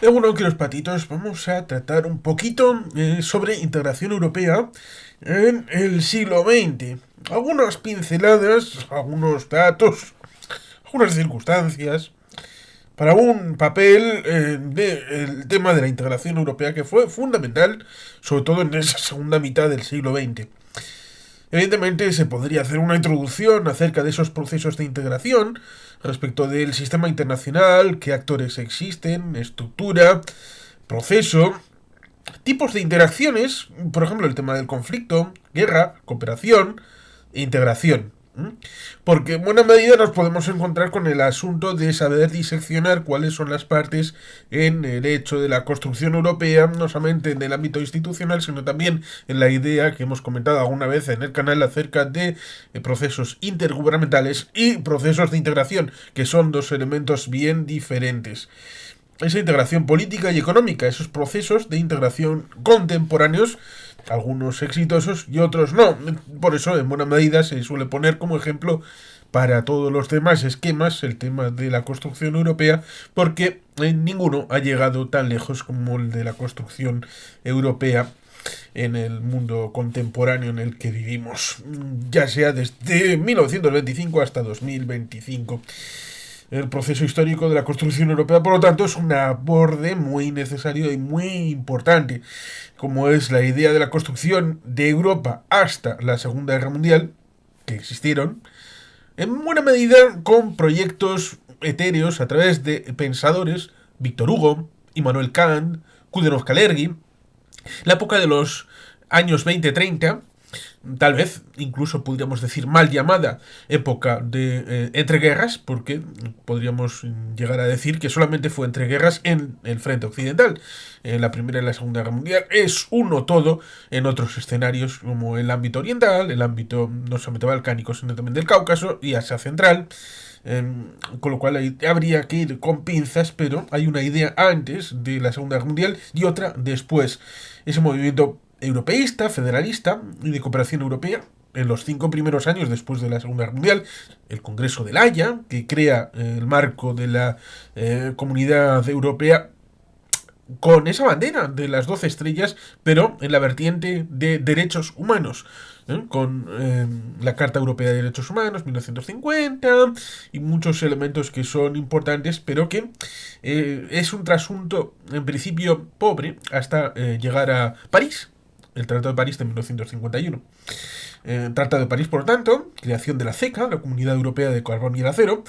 Bueno, que los patitos, vamos a tratar un poquito sobre integración europea en el siglo XX. Algunas pinceladas, algunos datos, algunas circunstancias para un papel del tema de la integración europea que fue fundamental, sobre todo en esa segunda mitad del siglo XX. Evidentemente se podría hacer una introducción acerca de esos procesos de integración respecto del sistema internacional, qué actores existen, estructura, proceso, tipos de interacciones, por ejemplo el tema del conflicto, guerra, cooperación e integración. Porque en buena medida nos podemos encontrar con el asunto de saber diseccionar cuáles son las partes en el hecho de la construcción europea, no solamente en el ámbito institucional, sino también en la idea que hemos comentado alguna vez en el canal acerca de procesos intergubernamentales y procesos de integración, que son dos elementos bien diferentes. Esa integración política y económica, esos procesos de integración contemporáneos, algunos exitosos y otros no. Por eso, en buena medida, se suele poner como ejemplo para todos los demás esquemas el tema de la construcción europea, porque ninguno ha llegado tan lejos como el de la construcción europea en el mundo contemporáneo en el que vivimos, ya sea desde 1925 hasta 2025. El proceso histórico de la construcción europea, por lo tanto, es un aborde muy necesario y muy importante, como es la idea de la construcción de Europa hasta la Segunda Guerra Mundial, que existieron, en buena medida con proyectos etéreos a través de pensadores, Víctor Hugo, Immanuel Kant, Kudenov Kalergi, la época de los años 20-30, tal vez incluso podríamos decir mal llamada época de entreguerras, porque podríamos llegar a decir que solamente fue entreguerras en el frente occidental. En la Primera y la Segunda Guerra Mundial es uno todo en otros escenarios como el ámbito oriental, el ámbito no solamente balcánico, sino también del Cáucaso y Asia Central. Con lo cual habría que ir con pinzas, pero hay una idea antes de la Segunda Guerra Mundial y otra después. Ese movimiento europeísta, federalista y de cooperación europea, en los 5 primeros años después de la Segunda Guerra Mundial, el Congreso de La Haya, que crea el marco de la Comunidad Europea con esa bandera de las 12 estrellas, pero en la vertiente de derechos humanos, con la Carta Europea de Derechos Humanos, 1950, y muchos elementos que son importantes, pero que es un trasunto en principio pobre hasta llegar a París, el Tratado de París de 1951. Tratado de París, por lo tanto, creación de la CECA, la Comunidad Europea de Carbón y el Acero,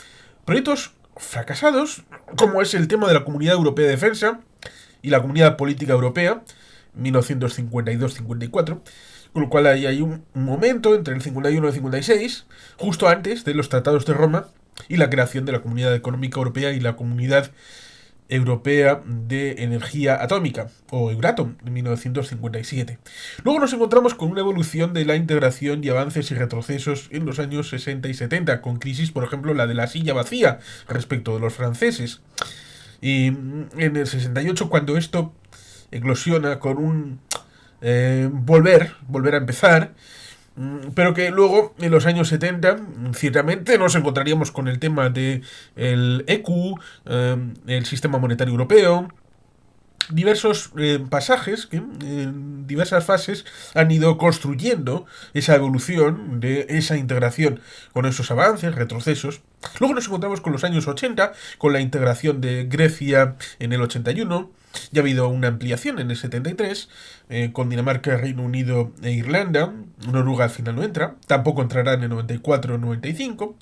proyectos fracasados, como es el tema de la Comunidad Europea de Defensa, y la Comunidad Política Europea, 1952-54, con lo cual ahí hay un momento entre el 51 y el 56, justo antes de los tratados de Roma y la creación de la Comunidad Económica Europea y la Comunidad Europea de Energía Atómica, o Euratom, en 1957. Luego nos encontramos con una evolución de la integración y avances y retrocesos en los años 60 y 70, con crisis, por ejemplo, la de la silla vacía respecto de los franceses. Y en el 68, cuando esto eclosiona con un volver a empezar, pero que luego en los años 70 ciertamente nos encontraríamos con el tema de el EQ, el sistema monetario europeo, diversos pasajes que en diversas fases han ido construyendo esa evolución de esa integración con esos avances, retrocesos. Luego nos encontramos con los años 80, con la integración de Grecia en el 81. Ya ha habido una ampliación en el 73, con Dinamarca, Reino Unido e Irlanda. Noruega al final no entra, tampoco entrará en el 94 o 95.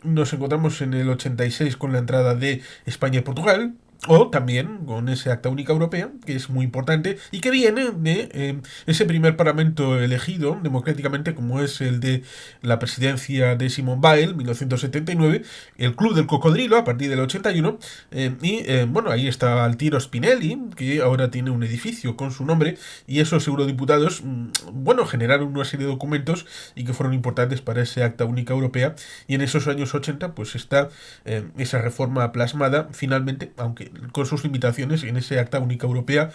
Nos encontramos en el 86 con la entrada de España y Portugal, o también con ese acta única europea, que es muy importante y que viene de ese primer parlamento elegido democráticamente, como es el de la presidencia de Simone Weil, 1979, el Club del Cocodrilo, a partir del 81, bueno, ahí está Altiero Spinelli, que ahora tiene un edificio con su nombre, y esos eurodiputados, bueno, generaron una serie de documentos y que fueron importantes para ese acta única europea, y en esos años 80, pues está esa reforma plasmada, finalmente, aunque con sus limitaciones, en ese acta única europea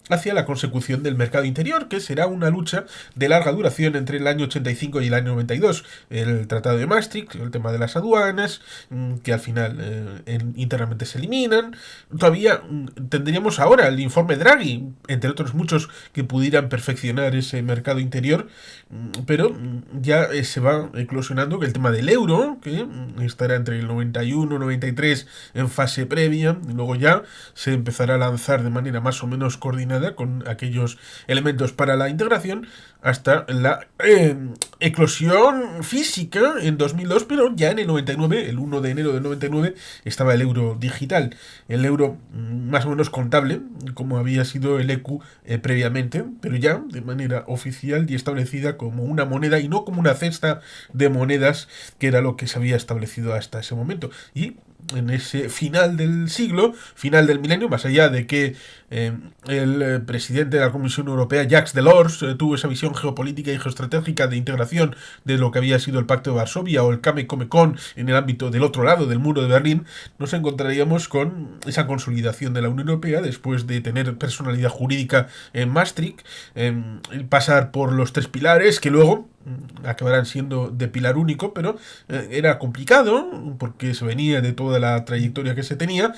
hacia la consecución del mercado interior, que será una lucha de larga duración entre el año 85 y el año 92. El Tratado de Maastricht, el tema de las aduanas, que al final internamente se eliminan. Todavía tendríamos ahora el informe Draghi, entre otros muchos, que pudieran perfeccionar ese mercado interior, pero ya se va eclosionando que el tema del euro, que estará entre el 91 y 93 en fase previa, y luego ya se empezará a lanzar de manera más o menos coordinada con aquellos elementos para la integración hasta la eclosión física en 2002, pero ya en el 99, el 1 de enero del 99, estaba el euro digital, el euro más o menos contable, como había sido el EQ previamente, pero ya de manera oficial y establecida como una moneda y no como una cesta de monedas, que era lo que se había establecido hasta ese momento. Y en ese final del siglo, final del milenio, más allá de que el presidente de la Comisión Europea, Jacques Delors, tuvo esa visión geopolítica y geoestratégica de integración de lo que había sido el Pacto de Varsovia o el Kame-Comecon en el ámbito del otro lado del muro de Berlín, nos encontraríamos con esa consolidación de la Unión Europea después de tener personalidad jurídica en Maastricht, pasar por los tres pilares que luego acabarán siendo de pilar único, pero era complicado porque se venía de toda la trayectoria que se tenía,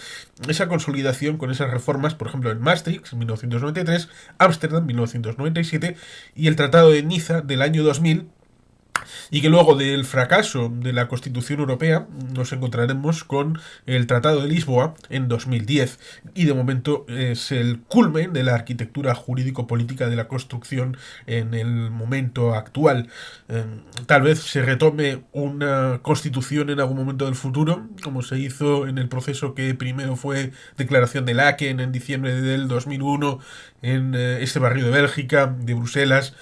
esa consolidación con esas reformas, por ejemplo en Maastricht, 1993, Ámsterdam, 1997, y el Tratado de Niza del año 2000, y que luego del fracaso de la Constitución Europea nos encontraremos con el Tratado de Lisboa en 2010 y de momento es el culmen de la arquitectura jurídico-política de la construcción en el momento actual. Tal vez se retome una constitución en algún momento del futuro, como se hizo en el proceso que primero fue declaración de Laken en diciembre del 2001 en este barrio de Bélgica, de Bruselas.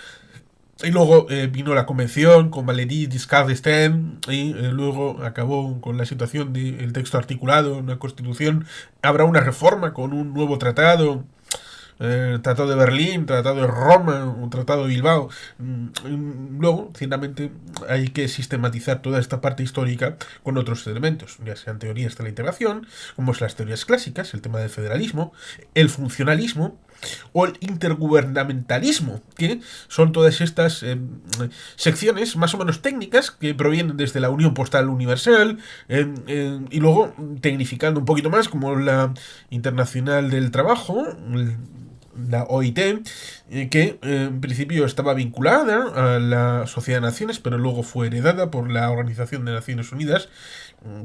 Y luego vino la convención con Valéry Giscard d'Estaing y luego acabó con la situación del texto articulado, una constitución. Habrá una reforma con un nuevo tratado, Tratado de Berlín, Tratado de Roma, un Tratado de Bilbao. Luego, ciertamente, hay que sistematizar toda esta parte histórica con otros elementos, ya sean teorías de la integración, como es las teorías clásicas, el tema del federalismo, el funcionalismo, o el intergubernamentalismo, que son todas estas secciones más o menos técnicas que provienen desde la Unión Postal Universal y luego tecnificando un poquito más como la Internacional del Trabajo, la OIT, que en principio estaba vinculada a la Sociedad de Naciones, pero luego fue heredada por la Organización de Naciones Unidas,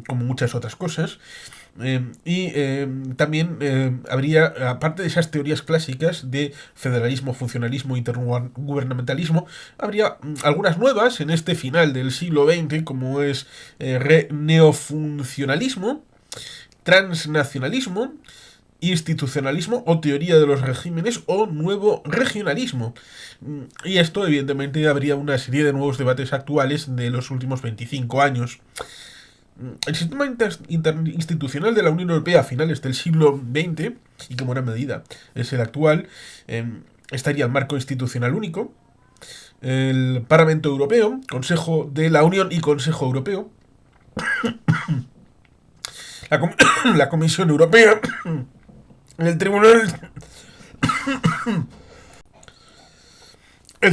como muchas otras cosas. También habría, aparte de esas teorías clásicas de federalismo, funcionalismo, intergubernamentalismo, habría algunas nuevas en este final del siglo XX, como es neofuncionalismo, transnacionalismo, institucionalismo o teoría de los regímenes o nuevo regionalismo. Y esto, evidentemente, habría una serie de nuevos debates actuales de los últimos 25 años. El sistema interinstitucional de la Unión Europea a finales del siglo XX, y que en buena medida es el actual, estaría el marco institucional único, el Parlamento Europeo, Consejo de la Unión y Consejo Europeo, la, Com la Comisión Europea, el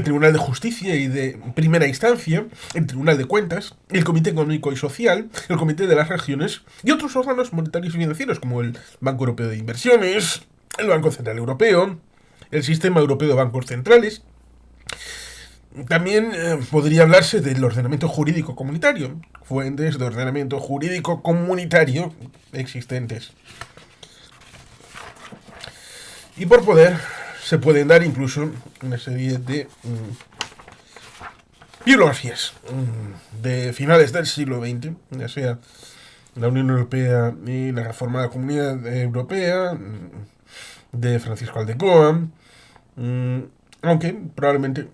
Tribunal de Justicia y de Primera Instancia, el Tribunal de Cuentas, el Comité Económico y Social, el Comité de las Regiones y otros órganos monetarios y financieros como el Banco Europeo de Inversiones, el Banco Central Europeo, el Sistema Europeo de Bancos Centrales. También podría hablarse del ordenamiento jurídico comunitario, fuentes de ordenamiento jurídico comunitario existentes. Y por poder se pueden dar incluso una serie de bibliografías de finales del siglo XX, ya sea la Unión Europea y la reforma de la Comunidad Europea, de Francisco Aldecoa, aunque probablemente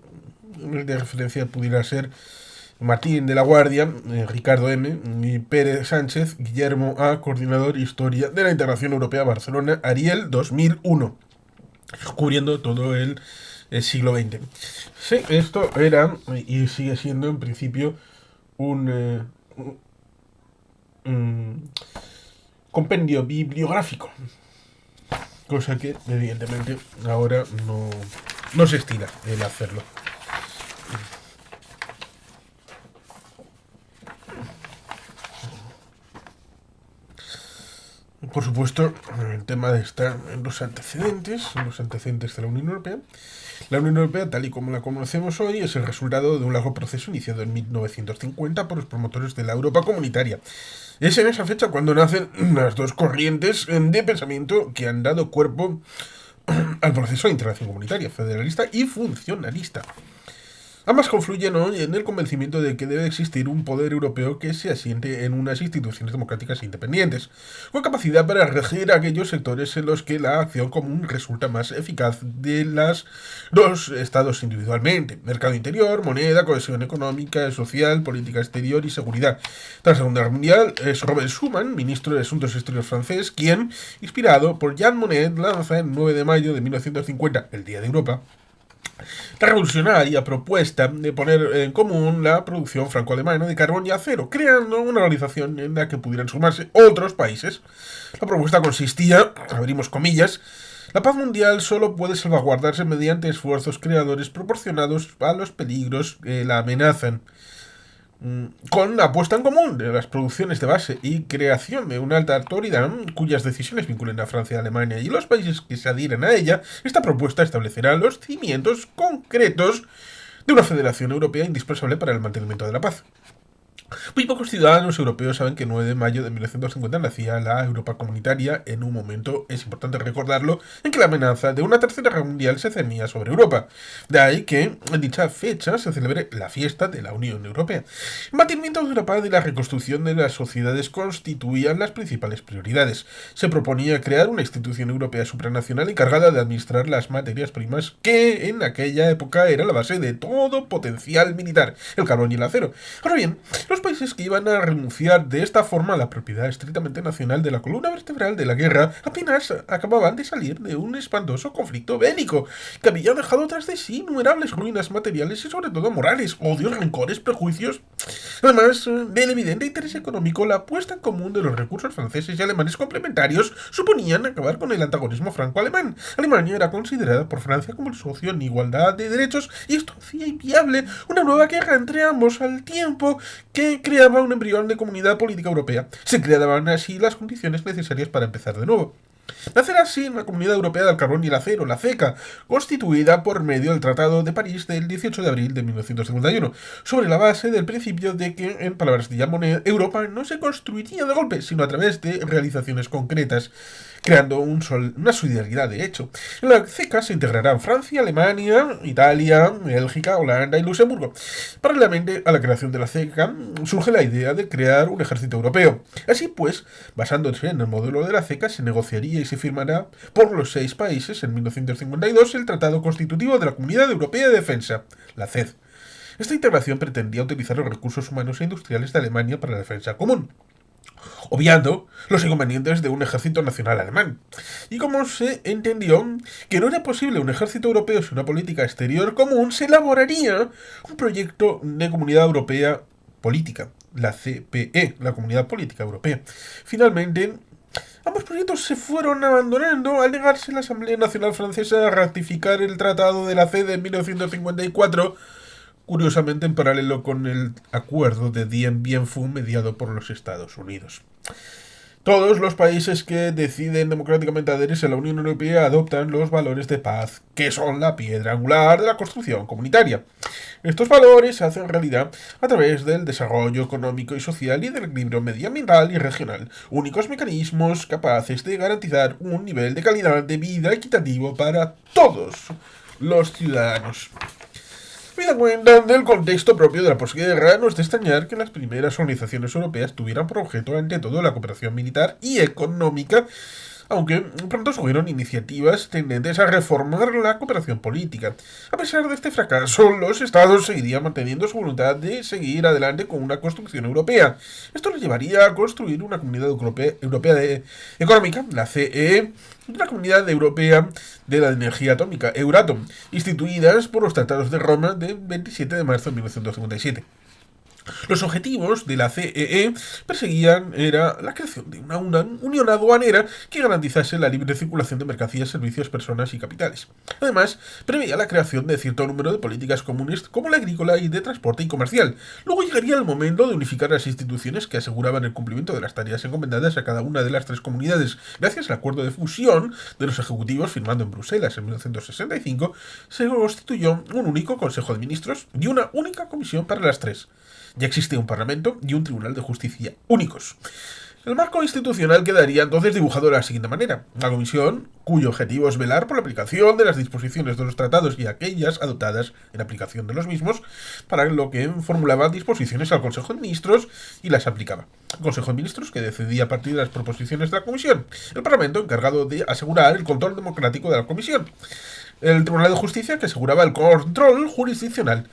de referencia pudiera ser Martín de la Guardia, Ricardo M. y Pérez Sánchez, Guillermo A., coordinador Historia de la Integración Europea Barcelona, Ariel 2001, cubriendo todo el siglo XX. Sí, esto era y sigue siendo en principio un compendio bibliográfico. cosa que evidentemente ahora no se estila el hacerlo. Por supuesto, el tema está en los antecedentes de la Unión Europea. La Unión Europea, tal y como la conocemos hoy, es el resultado de un largo proceso iniciado en 1950 por los promotores de la Europa comunitaria. Es en esa fecha cuando nacen las dos corrientes de pensamiento que han dado cuerpo al proceso de integración comunitaria, federalista y funcionalista. Ambas confluyen hoy en el convencimiento de que debe existir un poder europeo que se asiente en unas instituciones democráticas independientes, con capacidad para regir aquellos sectores en los que la acción común resulta más eficaz de los estados individualmente: mercado interior, moneda, cohesión económica, social, política exterior y seguridad. Tras la Segunda Guerra Mundial, es Robert Schuman, ministro de Asuntos Exteriores francés, quien, inspirado por Jean Monnet, lanza el 9 de mayo de 1950, el Día de Europa, la revolucionaria propuesta de poner en común la producción franco-alemana de carbón y acero, creando una organización en la que pudieran sumarse otros países. La propuesta consistía, abrimos comillas: la paz mundial solo puede salvaguardarse mediante esfuerzos creadores proporcionados a los peligros que la amenazan, con la puesta en común de las producciones de base y creación de una alta autoridad cuyas decisiones vinculen a Francia, Alemania y los países que se adhieren a ella. Esta propuesta establecerá los cimientos concretos de una federación europea indispensable para el mantenimiento de la paz. Muy pocos ciudadanos europeos saben que el 9 de mayo de 1950 nacía la Europa comunitaria, en un momento, es importante recordarlo, en que la amenaza de una tercera guerra mundial se cernía sobre Europa. De ahí que en dicha fecha se celebre la fiesta de la Unión Europea. El mantenimiento de la paz y la reconstrucción de las sociedades constituían las principales prioridades. Se proponía crear una institución europea supranacional encargada de administrar las materias primas que en aquella época era la base de todo potencial militar: el carbón y el acero. Ahora bien, los países que iban a renunciar de esta forma a la propiedad estrictamente nacional de la columna vertebral de la guerra apenas acababan de salir de un espantoso conflicto bélico que había dejado tras de sí innumerables ruinas materiales y sobre todo morales, odios, rencores, prejuicios. Además del evidente interés económico, la puesta en común de los recursos franceses y alemanes complementarios suponían acabar con el antagonismo franco-alemán. Alemania era considerada por Francia como el socio en igualdad de derechos y esto hacía inviable una nueva guerra entre ambos, al tiempo que creaba un embrión de comunidad política europea. Se creaban así las condiciones necesarias para empezar de nuevo. Nacerá así la Comunidad Europea del Carbón y el Acero, la CECA, constituida por medio del Tratado de París del 18 de abril de 1951, sobre la base del principio de que, en palabras de Jean Monnet, Europa no se construiría de golpe, sino a través de realizaciones concretas, creando una solidaridad de hecho. En la CECA se integrarán Francia, Alemania, Italia, Bélgica, Holanda y Luxemburgo. Paralelamente a la creación de la CECA, surge la idea de crear un ejército europeo. Así pues, basándose en el modelo de la CECA, se negociaría y se firmará por los 6 países en 1952 el Tratado Constitutivo de la Comunidad Europea de Defensa, la CED. Esta integración pretendía utilizar los recursos humanos e industriales de Alemania para la defensa común, obviando los inconvenientes de un ejército nacional alemán. Y como se entendió que no era posible un ejército europeo sin una política exterior común, se elaboraría un proyecto de comunidad europea política, la CPE, la Comunidad Política Europea. Finalmente, ambos proyectos se fueron abandonando al negarse la Asamblea Nacional Francesa a ratificar el Tratado de la CED en 1954, curiosamente en paralelo con el acuerdo de Dien Bien Phu mediado por los Estados Unidos. Todos los países que deciden democráticamente adherirse a la Unión Europea adoptan los valores de paz, que son la piedra angular de la construcción comunitaria. Estos valores se hacen realidad a través del desarrollo económico y social y del equilibrio medioambiental y regional, únicos mecanismos capaces de garantizar un nivel de calidad de vida equitativo para todos los ciudadanos. Habida cuenta del contexto propio de la posguerra, no es de extrañar que las primeras organizaciones europeas tuvieran por objeto ante todo la cooperación militar y económica, aunque pronto surgieron iniciativas tendentes a reformar la cooperación política. A pesar de este fracaso, los estados seguirían manteniendo su voluntad de seguir adelante con una construcción europea. Esto les llevaría a construir una comunidad europea económica, la CEE, y una comunidad europea de la energía atómica, Euratom, instituidas por los tratados de Roma del 27 de marzo de 1957. Los objetivos de la CEE perseguían era la creación de una unión aduanera que garantizase la libre circulación de mercancías, servicios, personas y capitales. Además, preveía la creación de cierto número de políticas comunes como la agrícola y de transporte y comercial. Luego llegaría el momento de unificar las instituciones que aseguraban el cumplimiento de las tareas encomendadas a cada una de las tres comunidades. Gracias al acuerdo de fusión de los ejecutivos firmado en Bruselas en 1965, se constituyó un único Consejo de Ministros y una única comisión para las tres. Ya existe un Parlamento y un Tribunal de Justicia únicos. El marco institucional quedaría entonces dibujado de la siguiente manera. La Comisión, cuyo objetivo es velar por la aplicación de las disposiciones de los tratados y aquellas adoptadas en aplicación de los mismos, para lo que formulaba disposiciones al Consejo de Ministros y las aplicaba. El Consejo de Ministros, que decidía a partir de las proposiciones de la Comisión. El Parlamento, encargado de asegurar el control democrático de la Comisión. El Tribunal de Justicia, que aseguraba el control jurisdiccional.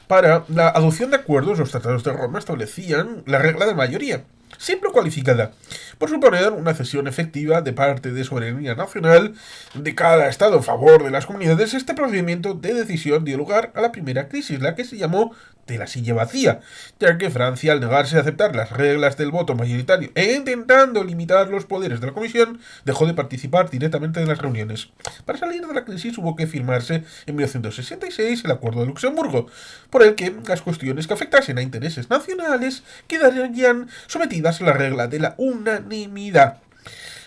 Para la adopción de acuerdos, los tratados de Roma establecían la regla de mayoría, siempre cualificada, por suponer una cesión efectiva de parte de soberanía nacional de cada Estado en favor de las comunidades. Este procedimiento de decisión dio lugar a la primera crisis, la que se llamó de la silla vacía, ya que Francia, al negarse a aceptar las reglas del voto mayoritario e intentando limitar los poderes de la Comisión, dejó de participar directamente en las reuniones. Para salir de la crisis hubo que firmarse en 1966 el Acuerdo de Luxemburgo, por el que las cuestiones que afectasen a intereses nacionales quedarían sometidas a la regla de la unanimidad.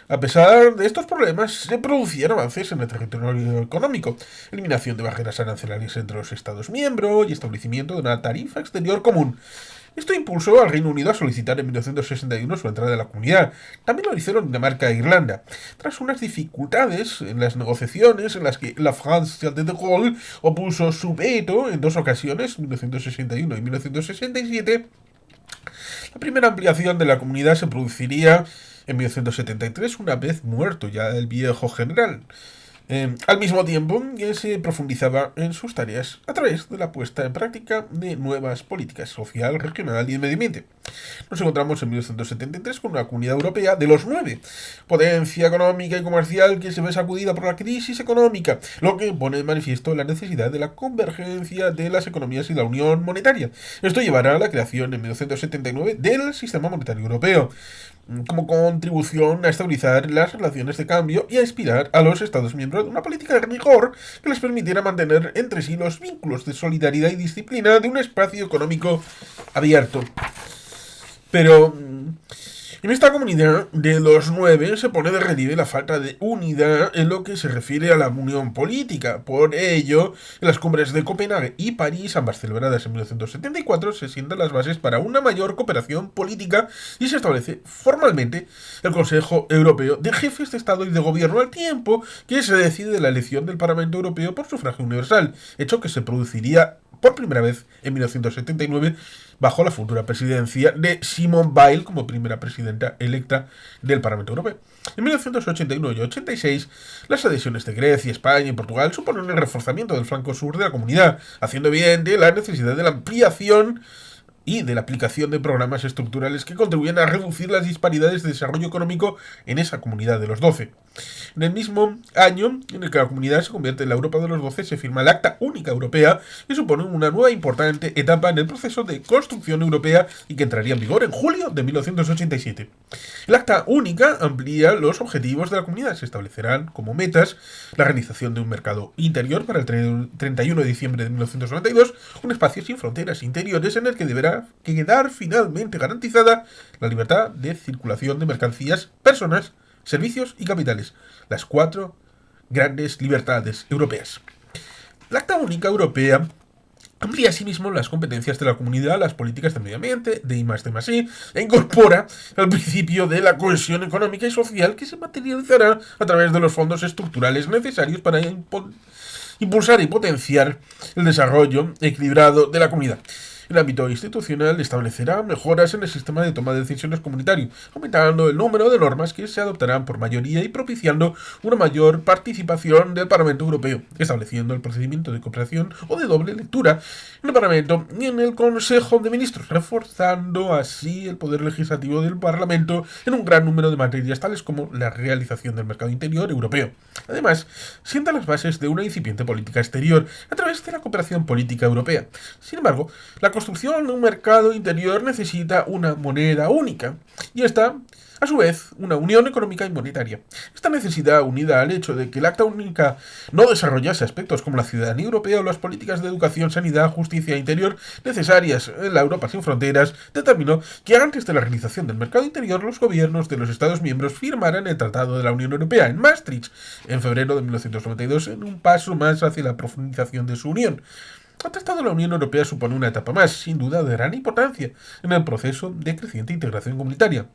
A pesar de estos problemas, se producían avances en el territorio económico, eliminación de barreras arancelarias entre los Estados miembros y establecimiento de una tarifa exterior común. Esto impulsó al Reino Unido a solicitar en 1961 su entrada en la comunidad. También lo hicieron Dinamarca e Irlanda. Tras unas dificultades en las negociaciones en las que la Francia de Gaulle opuso su veto en dos ocasiones, 1961 y 1967, la primera ampliación de la comunidad se produciría en 1973, una vez muerto ya el viejo general. Al mismo tiempo que se profundizaba en sus tareas a través de la puesta en práctica de nuevas políticas social, regional y de medio ambiente. Nos encontramos en 1973 con una comunidad europea de los 9, potencia económica y comercial que se ve sacudida por la crisis económica, lo que pone en manifiesto la necesidad de la convergencia de las economías y la unión monetaria. Esto llevará a la creación en 1979 del Sistema Monetario Europeo, como contribución a estabilizar las relaciones de cambio y a inspirar a los Estados miembros de una política de rigor que les permitiera mantener entre sí los vínculos de solidaridad y disciplina de un espacio económico abierto. Pero en esta comunidad de los 9 se pone de relieve la falta de unidad en lo que se refiere a la unión política. Por ello, en las cumbres de Copenhague y París, ambas celebradas en 1974, se sientan las bases para una mayor cooperación política y se establece formalmente el Consejo Europeo de Jefes de Estado y de Gobierno, al tiempo que se decide la elección del Parlamento Europeo por sufragio universal, hecho que se produciría por primera vez en 1979 bajo la futura presidencia de Simone Veil como primera presidenta electa del Parlamento Europeo. En 1981 y 86, las adhesiones de Grecia, España y Portugal suponen el reforzamiento del flanco sur de la comunidad, haciendo evidente la necesidad de la ampliación y de la aplicación de programas estructurales que contribuyen a reducir las disparidades de desarrollo económico en esa comunidad de los 12. En el mismo año en el que la comunidad se convierte en la Europa de los 12, se firma el Acta Única Europea, que supone una nueva importante etapa en el proceso de construcción europea y que entraría en vigor en julio de 1987. El Acta Única amplía los objetivos de la comunidad. Se establecerán como metas la realización de un mercado interior para el 31 de diciembre de 1992, un espacio sin fronteras interiores en el que deberá quedar finalmente garantizada la libertad de circulación de mercancías, personas, servicios y capitales, las 4 grandes libertades europeas. La Acta Única Europea amplía asimismo las competencias de la comunidad, las políticas de medio ambiente, de I+D+I, e incorpora el principio de la cohesión económica y social que se materializará a través de los fondos estructurales necesarios para impulsar y potenciar el desarrollo equilibrado de la comunidad. El ámbito institucional establecerá mejoras en el sistema de toma de decisiones comunitario, aumentando el número de normas que se adoptarán por mayoría y propiciando una mayor participación del Parlamento Europeo, estableciendo el procedimiento de cooperación o de doble lectura en el Parlamento y en el Consejo de Ministros, reforzando así el poder legislativo del Parlamento en un gran número de materias tales como la realización del mercado interior europeo. Además, sienta las bases de una incipiente política exterior a través de la cooperación política europea. Sin embargo, la construcción de un mercado interior necesita una moneda única, y esta, a su vez, una unión económica y monetaria. Esta necesidad, unida al hecho de que el Acta Única no desarrollase aspectos como la ciudadanía europea o las políticas de educación, sanidad, justicia e interior necesarias en la Europa sin fronteras, determinó que antes de la realización del mercado interior los gobiernos de los Estados miembros firmaran el Tratado de la Unión Europea en Maastricht en febrero de 1992 en un paso más hacia la profundización de su unión. El Tratado de la Unión Europea supone una etapa más, sin duda de gran importancia, en el proceso de creciente integración comunitaria.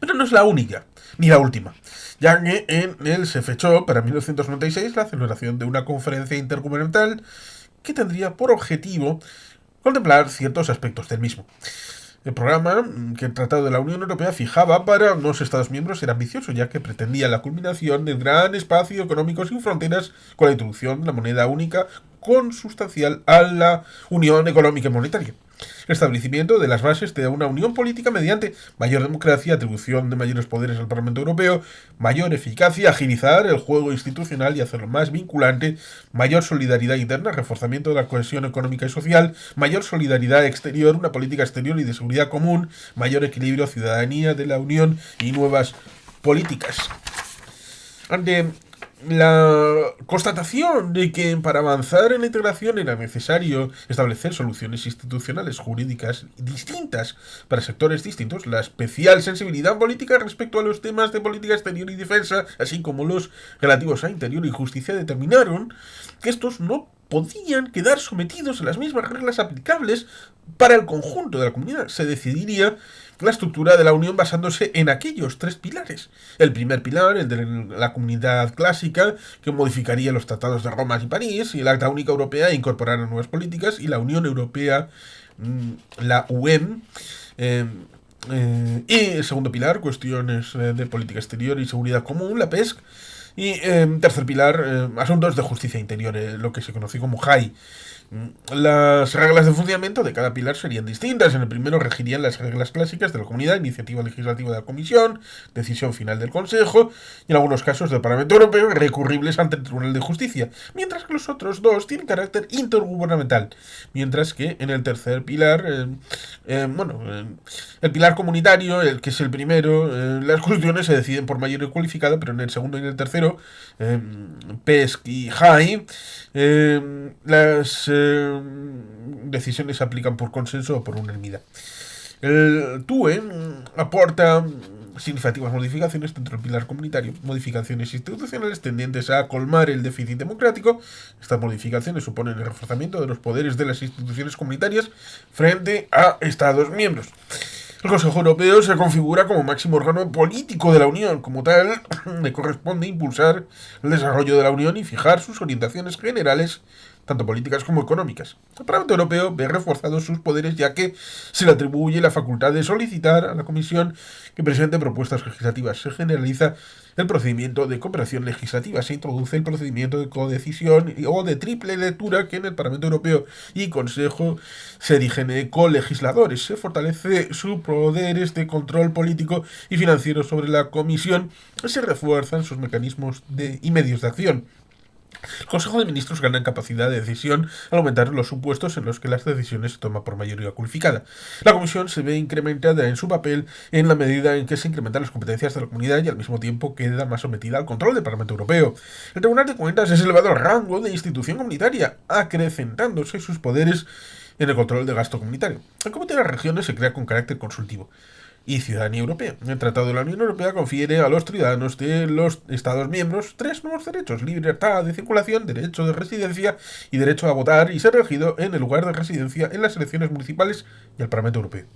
Pero no es la única, ni la última, ya que en él se fechó para 1996 la celebración de una conferencia intergubernamental que tendría por objetivo contemplar ciertos aspectos del mismo. El programa que el Tratado de la Unión Europea fijaba para los Estados miembros era ambicioso, ya que pretendía la culminación del gran espacio económico sin fronteras con la introducción de la moneda única consustancial a la Unión Económica y Monetaria. El establecimiento de las bases de una unión política mediante mayor democracia, atribución de mayores poderes al Parlamento Europeo, mayor eficacia, agilizar el juego institucional y hacerlo más vinculante, mayor solidaridad interna, reforzamiento de la cohesión económica y social, mayor solidaridad exterior, una política exterior y de seguridad común, mayor equilibrio, ciudadanía de la Unión y nuevas políticas. Ante la constatación de que para avanzar en la integración era necesario establecer soluciones institucionales jurídicas distintas para sectores distintos, la especial sensibilidad política respecto a los temas de política exterior y defensa, así como los relativos a interior y justicia, determinaron que estos no podían quedar sometidos a las mismas reglas aplicables para el conjunto de la comunidad. Se decidiría la estructura de la Unión basándose en aquellos tres pilares. El primer pilar, el de la comunidad clásica, que modificaría los tratados de Roma y París, y el Acta Única Europea e incorporaría nuevas políticas, y la Unión Europea, la UEM, y el segundo pilar, cuestiones de política exterior y seguridad común, la PESC, y tercer pilar, asuntos de justicia interior, lo que se conoció como JAI. Las reglas de funcionamiento de cada pilar serían distintas. En el primero regirían las reglas clásicas de la comunidad, iniciativa legislativa de la Comisión, decisión final del Consejo y en algunos casos del Parlamento Europeo recurribles ante el Tribunal de Justicia, mientras que los otros dos tienen carácter intergubernamental. Mientras que en el tercer pilar, el pilar comunitario, el que es el primero, las cuestiones se deciden por mayoría cualificada, pero en el segundo y en el tercero, PESC y JAI, las decisiones se aplican por consenso o por unanimidad. El TUE aporta significativas modificaciones dentro del pilar comunitario, modificaciones institucionales tendientes a colmar el déficit democrático. Estas modificaciones suponen el reforzamiento de los poderes de las instituciones comunitarias frente a Estados miembros. El Consejo Europeo se configura como máximo órgano político de la Unión. Como tal, le corresponde impulsar el desarrollo de la Unión y fijar sus orientaciones generales, tanto políticas como económicas. El Parlamento Europeo ve reforzados sus poderes, ya que se le atribuye la facultad de solicitar a la Comisión que presente propuestas legislativas. Se generaliza el procedimiento de cooperación legislativa. Se introduce el procedimiento de codecisión o de triple lectura, que en el Parlamento Europeo y Consejo se erigen colegisladores. Se fortalece sus poderes de control político y financiero sobre la Comisión. Se refuerzan sus mecanismos y medios de acción. El Consejo de Ministros gana en capacidad de decisión al aumentar los supuestos en los que las decisiones se toman por mayoría cualificada. La Comisión se ve incrementada en su papel en la medida en que se incrementan las competencias de la comunidad y al mismo tiempo queda más sometida al control del Parlamento Europeo. El Tribunal de Cuentas es elevado al rango de institución comunitaria, acrecentándose sus poderes en el control del gasto comunitario. El Comité de las Regiones se crea con carácter consultivo y ciudadanía europea. El Tratado de la Unión Europea confiere a los ciudadanos de los Estados miembros tres nuevos derechos: libertad de circulación, derecho de residencia y derecho a votar y ser elegido en el lugar de residencia en las elecciones municipales y al Parlamento Europeo.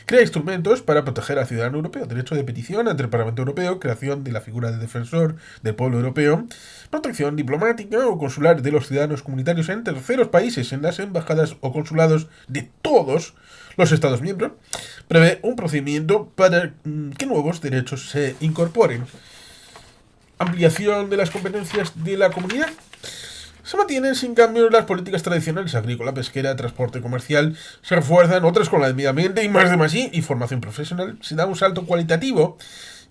Crea instrumentos para proteger al ciudadano europeo: derecho de petición ante el Parlamento Europeo, creación de la figura del defensor del pueblo europeo, protección diplomática o consular de los ciudadanos comunitarios en terceros países en las embajadas o consulados de todos los Estados miembros. Prevé un procedimiento para que nuevos derechos se incorporen. Ampliación de las competencias de la comunidad. Se mantienen sin cambio las políticas tradicionales: agrícola, pesquera, transporte comercial. Se refuerzan otras con la de medio ambiente y más de más y formación profesional. Se da un salto cualitativo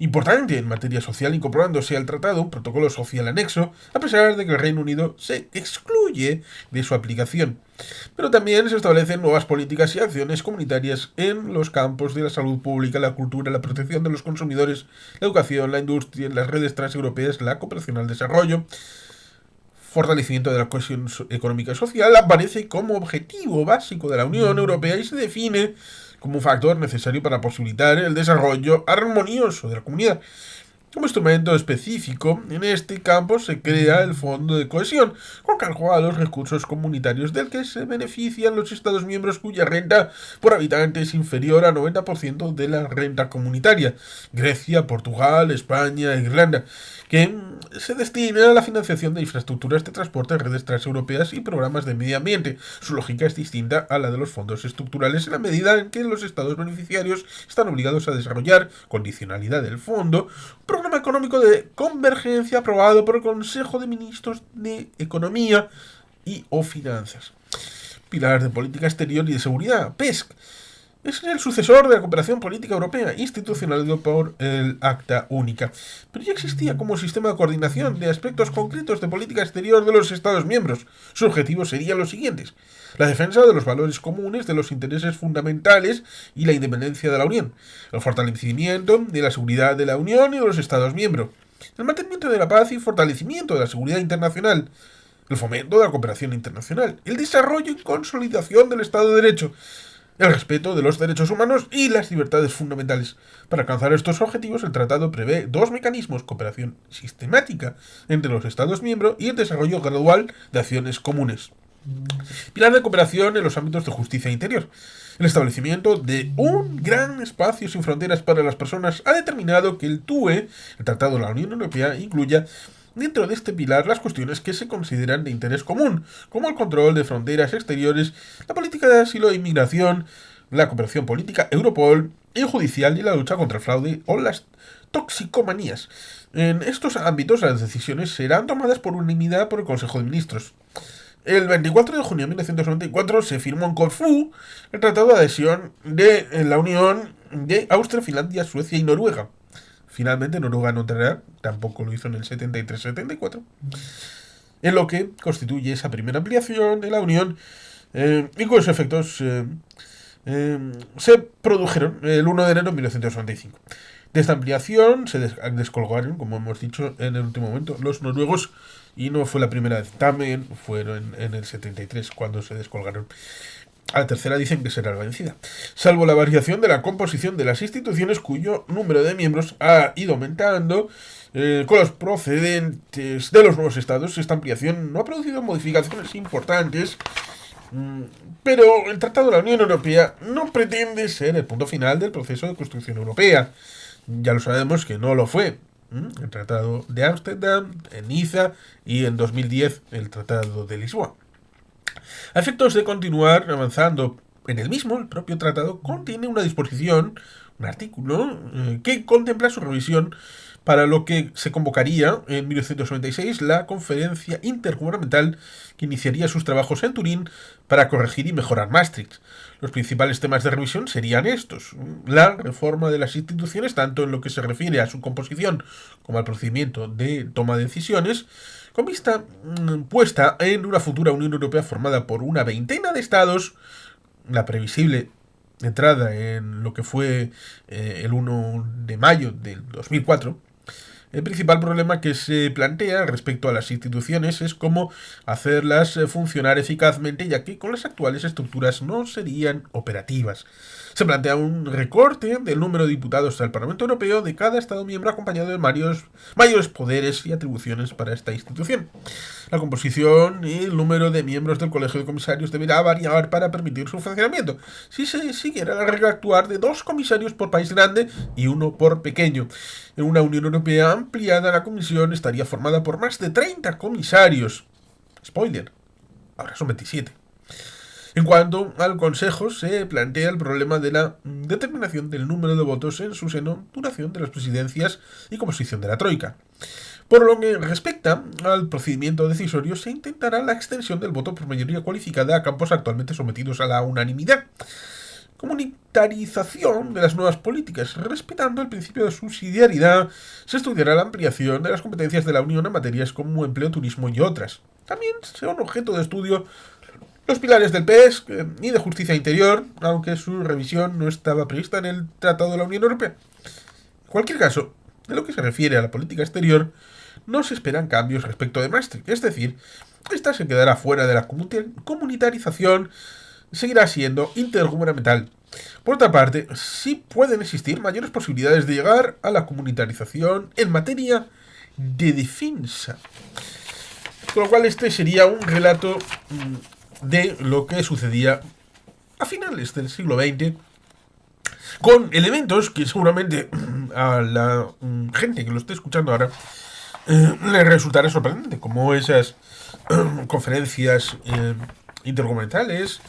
importante en materia social, incorporándose al tratado un protocolo social anexo, a pesar de que el Reino Unido se excluye de su aplicación. Pero también se establecen nuevas políticas y acciones comunitarias en los campos de la salud pública, la cultura, la protección de los consumidores, la educación, la industria, las redes transeuropeas, la cooperación al desarrollo. Fortalecimiento de la cohesión económica y social aparece como objetivo básico de la Unión Europea y se define como un factor necesario para posibilitar el desarrollo armonioso de la comunidad. Como instrumento específico, en este campo se crea el Fondo de Cohesión, con cargo a los recursos comunitarios del que se benefician los Estados miembros cuya renta por habitante es inferior al 90% de la renta comunitaria. Grecia, Portugal, España, Irlanda, que se destina a la financiación de infraestructuras de transporte, redes transeuropeas y programas de medio ambiente. Su lógica es distinta a la de los fondos estructurales en la medida en que los estados beneficiarios están obligados a desarrollar, condicionalidad del fondo, un programa económico de convergencia aprobado por el Consejo de Ministros de Economía y o Finanzas. Pilar de Política Exterior y de Seguridad, PESC. Es el sucesor de la cooperación política europea, institucionalizado por el Acta Única. Pero ya existía como sistema de coordinación de aspectos concretos de política exterior de los Estados miembros. Sus objetivos serían los siguientes: la defensa de los valores comunes, de los intereses fundamentales y la independencia de la Unión, el fortalecimiento de la seguridad de la Unión y de los Estados miembros, el mantenimiento de la paz y fortalecimiento de la seguridad internacional, el fomento de la cooperación internacional, el desarrollo y consolidación del Estado de Derecho, el respeto de los derechos humanos y las libertades fundamentales. Para alcanzar estos objetivos, el tratado prevé dos mecanismos: cooperación sistemática entre los Estados miembros y el desarrollo gradual de acciones comunes. Pilar de cooperación en los ámbitos de justicia e interior. El establecimiento de un gran espacio sin fronteras para las personas ha determinado que el TUE, el Tratado de la Unión Europea, incluya dentro de este pilar las cuestiones que se consideran de interés común, como el control de fronteras exteriores, la política de asilo e inmigración, la cooperación política, Europol, y judicial y la lucha contra el fraude o las toxicomanías. En estos ámbitos las decisiones serán tomadas por unanimidad por el Consejo de Ministros. El 24 de junio de 1994 se firmó en Corfú el Tratado de Adhesión de la Unión de Austria, Finlandia, Suecia y Noruega. Finalmente Noruega no entrará, tampoco lo hizo en el 73-74, en lo que constituye esa primera ampliación de la Unión y cuyos efectos se produjeron el 1 de enero de 1995. De esta ampliación se descolgaron, como hemos dicho en el último momento, los noruegos, y no fue la primera vez, también fueron en el 73 cuando se descolgaron. A la tercera dicen que será la vencida, salvo la variación de la composición de las instituciones cuyo número de miembros ha ido aumentando con los procedentes de los nuevos estados. Esta ampliación no ha producido modificaciones importantes, pero el Tratado de la Unión Europea no pretende ser el punto final del proceso de construcción europea. Ya lo sabemos que no lo fue. El Tratado de Ámsterdam, en Niza y en 2010 el Tratado de Lisboa. A efectos de continuar avanzando en el mismo, el propio tratado contiene una disposición, un artículo, que contempla su revisión, para lo que se convocaría en 1996 la conferencia intergubernamental que iniciaría sus trabajos en Turín para corregir y mejorar Maastricht. Los principales temas de revisión serían estos: la reforma de las instituciones, tanto en lo que se refiere a su composición como al procedimiento de toma de decisiones, con vista puesta en una futura Unión Europea formada por una veintena de estados, la previsible entrada en lo que fue el 1 de mayo del 2004. El principal problema que se plantea respecto a las instituciones es cómo hacerlas funcionar eficazmente, ya que con las actuales estructuras no serían operativas. Se plantea un recorte del número de diputados al Parlamento Europeo de cada Estado miembro, acompañado de mayores poderes y atribuciones para esta institución. La composición y el número de miembros del Colegio de Comisarios deberá variar para permitir su funcionamiento. Si se siguiera la regla actual de 2 comisarios por país grande y 1 por pequeño. En una Unión Europea ampliada, la Comisión estaría formada por más de 30 comisarios. Spoiler, ahora son 27. En cuanto al Consejo, se plantea el problema de la determinación del número de votos en su seno, duración de las presidencias y composición de la Troika. Por lo que respecta al procedimiento decisorio, se intentará la extensión del voto por mayoría cualificada a campos actualmente sometidos a la unanimidad. comunitarización de las nuevas políticas. Respetando el principio de subsidiariedad, se estudiará la ampliación de las competencias de la Unión en materias como empleo, turismo y otras. También será un objeto de estudio los pilares del PESC y de justicia interior, aunque su revisión no estaba prevista en el Tratado de la Unión Europea. En cualquier caso, de lo que se refiere a la política exterior, no se esperan cambios respecto de Maastricht, es decir, esta se quedará fuera de la comunitarización, seguirá siendo intergubernamental. Por otra parte, sí pueden existir mayores posibilidades de llegar a la comunitarización en materia de defensa. Con lo cual este sería un relato de lo que sucedía a finales del siglo XX, con elementos que seguramente a la gente que lo esté escuchando ahora le resultará sorprendente, como esas conferencias intergubernamentales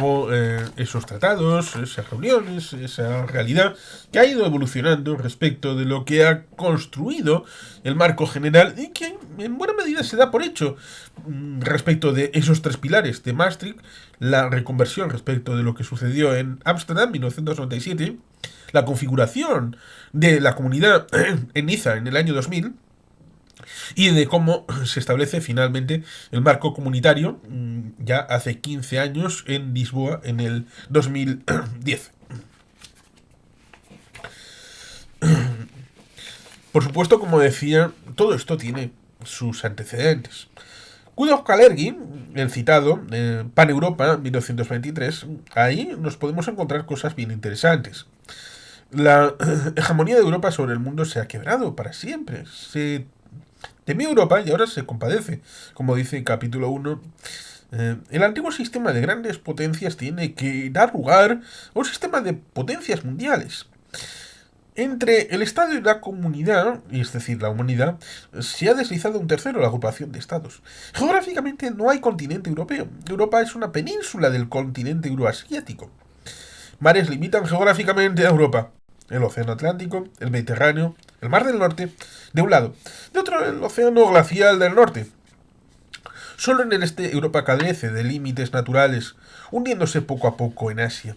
o esos tratados, esas reuniones, esa realidad que ha ido evolucionando respecto de lo que ha construido el marco general y que en buena medida se da por hecho respecto de esos tres pilares de Maastricht, la reconversión respecto de lo que sucedió en Ámsterdam en 1997, la configuración de la comunidad en Niza en el año 2000, y de cómo se establece finalmente el marco comunitario ya hace 15 años en Lisboa en el 2010. Por supuesto, como decía, todo esto tiene sus antecedentes. Guido Kalergi, el citado Pan Europa 1923, ahí nos podemos encontrar cosas bien interesantes. La hegemonía de Europa sobre el mundo se ha quebrado para siempre. Se temió Europa y ahora se compadece. Como dice el capítulo 1, el antiguo sistema de grandes potencias tiene que dar lugar a un sistema de potencias mundiales. Entre el Estado y la comunidad, es decir, la humanidad, se ha deslizado un tercero, la agrupación de estados. Geográficamente no hay continente europeo. Europa es una península del continente euroasiático. Mares limitan geográficamente a Europa. El Océano Atlántico, el Mediterráneo, el Mar del Norte, de un lado. De otro, el Océano Glacial del Norte. Solo en el este Europa carece de límites naturales, hundiéndose poco a poco en Asia.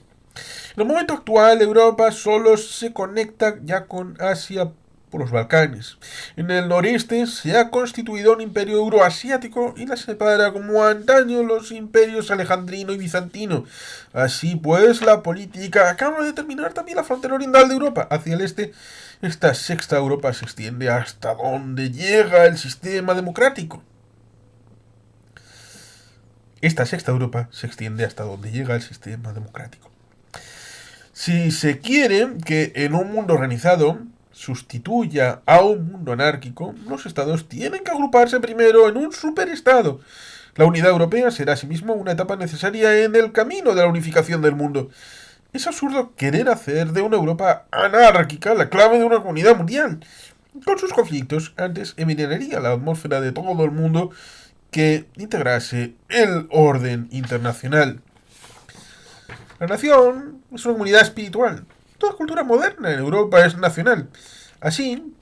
En el momento actual, Europa solo se conecta ya con Asia por los Balcanes. En el noreste se ha constituido un imperio euroasiático y la separa como antaño los imperios alejandrino y bizantino. Así pues, la política acaba de determinar también la frontera oriental de Europa. Hacia el este, esta sexta Europa se extiende hasta donde llega el sistema democrático. Esta sexta Europa se extiende hasta donde llega el sistema democrático. Si se quiere que en un mundo organizado sustituya a un mundo anárquico, los estados tienen que agruparse primero en un superestado. La unidad europea será asimismo una etapa necesaria en el camino de la unificación del mundo. Es absurdo querer hacer de una Europa anárquica la clave de una comunidad mundial. Con sus conflictos, antes envenenaría la atmósfera de todo el mundo que integrase el orden internacional. La nación es una comunidad espiritual. Toda cultura moderna en Europa es nacional. Así,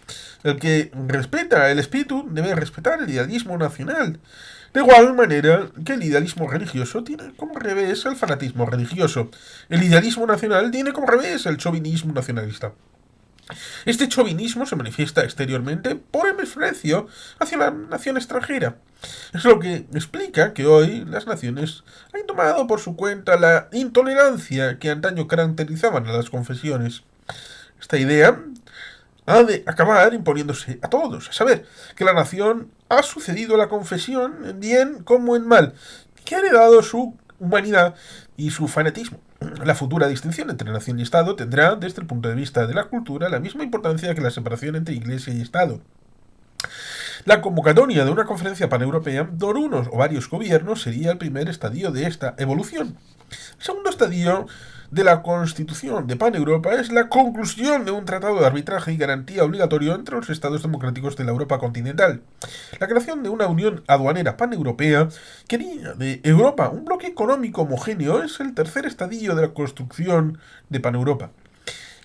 el que respeta el espíritu debe respetar el idealismo nacional. De igual manera que el idealismo religioso tiene como revés el fanatismo religioso. El idealismo nacional tiene como revés el chauvinismo nacionalista. Este chauvinismo se manifiesta exteriormente por el desprecio hacia la nación extranjera. Es lo que explica que hoy las naciones han tomado por su cuenta la intolerancia que antaño caracterizaban a las confesiones. Esta idea ha de acabar imponiéndose a todos, a saber, que la nación ha sucedido a la confesión en bien como en mal, que ha heredado su humanidad y su fanatismo. La futura distinción entre nación y Estado tendrá, desde el punto de vista de la cultura, la misma importancia que la separación entre Iglesia y Estado. La convocatoria de una conferencia paneuropea por unos o varios gobiernos sería el primer estadio de esta evolución. El segundo estadio de la Constitución de Paneuropa es la conclusión de un tratado de arbitraje y garantía obligatorio entre los estados democráticos de la Europa continental. La creación de una unión aduanera paneuropea que haría de Europa un bloque económico homogéneo es el tercer estadio de la construcción de Paneuropa.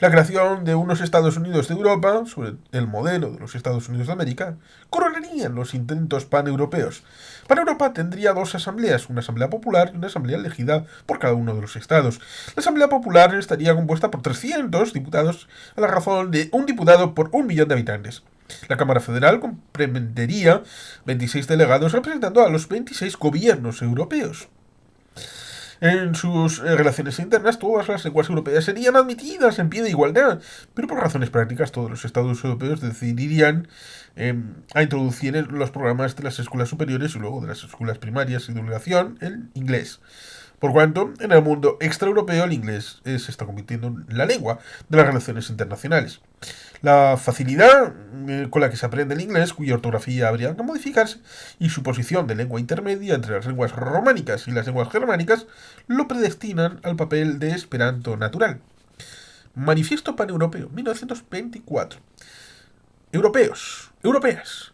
La creación de unos Estados Unidos de Europa, sobre el modelo de los Estados Unidos de América, coronarían los intentos paneuropeos. Paneuropa tendría dos asambleas, una asamblea popular y una asamblea elegida por cada uno de los estados. La asamblea popular estaría compuesta por 300 diputados, a la razón de un diputado por 1 millón de habitantes. La Cámara Federal comprendería 26 delegados representando a los 26 gobiernos europeos. En sus relaciones internas, todas las lenguas europeas serían admitidas en pie de igualdad, pero por razones prácticas todos los estados europeos decidirían a introducir en los programas de las escuelas superiores y luego de las escuelas primarias y de obligación el inglés. Por cuanto, en el mundo extraeuropeo el inglés se está convirtiendo en la lengua de las relaciones internacionales. La facilidad con la que se aprende el inglés, cuya ortografía habría que modificarse, y su posición de lengua intermedia entre las lenguas románicas y las lenguas germánicas, lo predestinan al papel de esperanto natural. Manifiesto Paneuropeo, 1924. Europeos, europeas.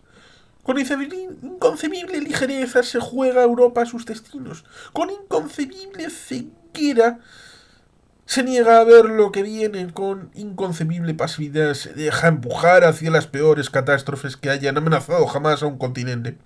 Con inconcebible ligereza se juega Europa sus destinos. Con inconcebible ceguera se niega a ver lo que viene, con inconcebible pasividad se deja empujar hacia las peores catástrofes que hayan amenazado jamás a un continente.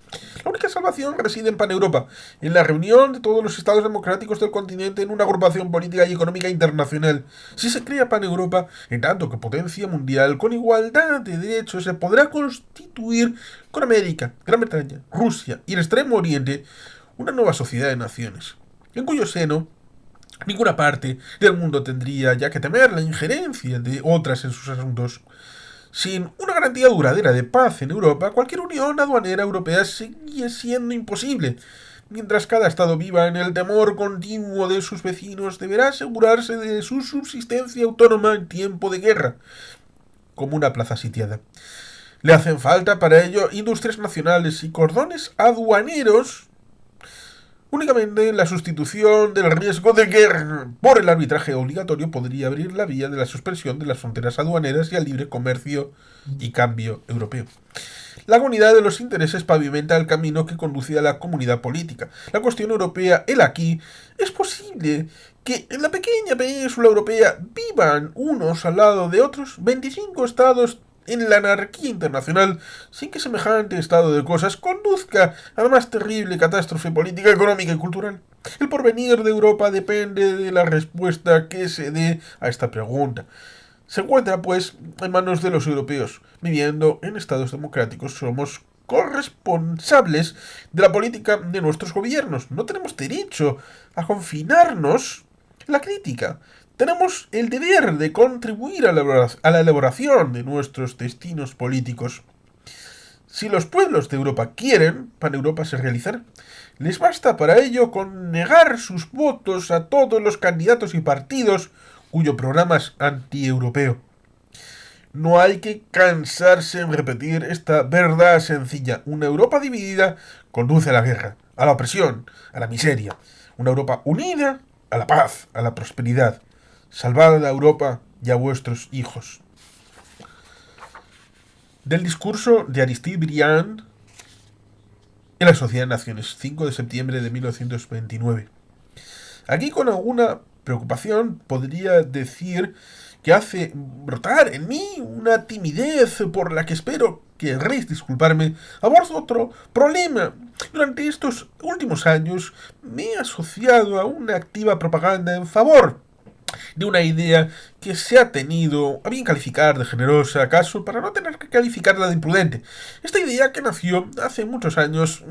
La única salvación reside en Paneuropa, en la reunión de todos los estados democráticos del continente en una agrupación política y económica internacional. Si se crea Paneuropa, en tanto que potencia mundial, con igualdad de derechos, se podrá constituir con América, Gran Bretaña, Rusia y el Extremo Oriente una nueva sociedad de naciones, en cuyo seno ninguna parte del mundo tendría ya que temer la injerencia de otras en sus asuntos. Sin una garantía duradera de paz en Europa, cualquier unión aduanera europea sigue siendo imposible. Mientras cada estado viva en el temor continuo de sus vecinos, deberá asegurarse de su subsistencia autónoma en tiempo de guerra, como una plaza sitiada. Le hacen falta para ello industrias nacionales y cordones aduaneros. Únicamente la sustitución del riesgo de guerra por el arbitraje obligatorio podría abrir la vía de la suspensión de las fronteras aduaneras y al libre comercio y cambio europeo. La unidad de los intereses pavimenta el camino que conduce a la comunidad política. La cuestión europea, el aquí, es posible que en la pequeña península europea vivan unos al lado de otros 25 estados en la anarquía internacional, sin que semejante estado de cosas conduzca a la más terrible catástrofe política, económica y cultural. El porvenir de Europa depende de la respuesta que se dé a esta pregunta. Se encuentra, pues, en manos de los europeos. Viviendo en estados democráticos, somos corresponsables de la política de nuestros gobiernos. No tenemos derecho a confinarnos en la crítica. Tenemos el deber de contribuir a la elaboración de nuestros destinos políticos. Si los pueblos de Europa quieren, Paneuropa se realizará. Les basta para ello con negar sus votos a todos los candidatos y partidos cuyo programa es antieuropeo. No hay que cansarse en repetir esta verdad sencilla. Una Europa dividida conduce a la guerra, a la opresión, a la miseria. Una Europa unida a la paz, a la prosperidad. Salvad a Europa y a vuestros hijos. Del discurso de Aristide Briand en la Sociedad de Naciones, 5 de septiembre de 1929. Aquí con alguna preocupación podría decir que hace brotar en mí una timidez por la que espero que querréis disculparme. Abordo otro problema. Durante estos últimos años me he asociado a una activa propaganda en favor de una idea que se ha tenido a bien calificar de generosa, acaso para no tener que calificarla de imprudente. Esta idea que nació hace muchos años,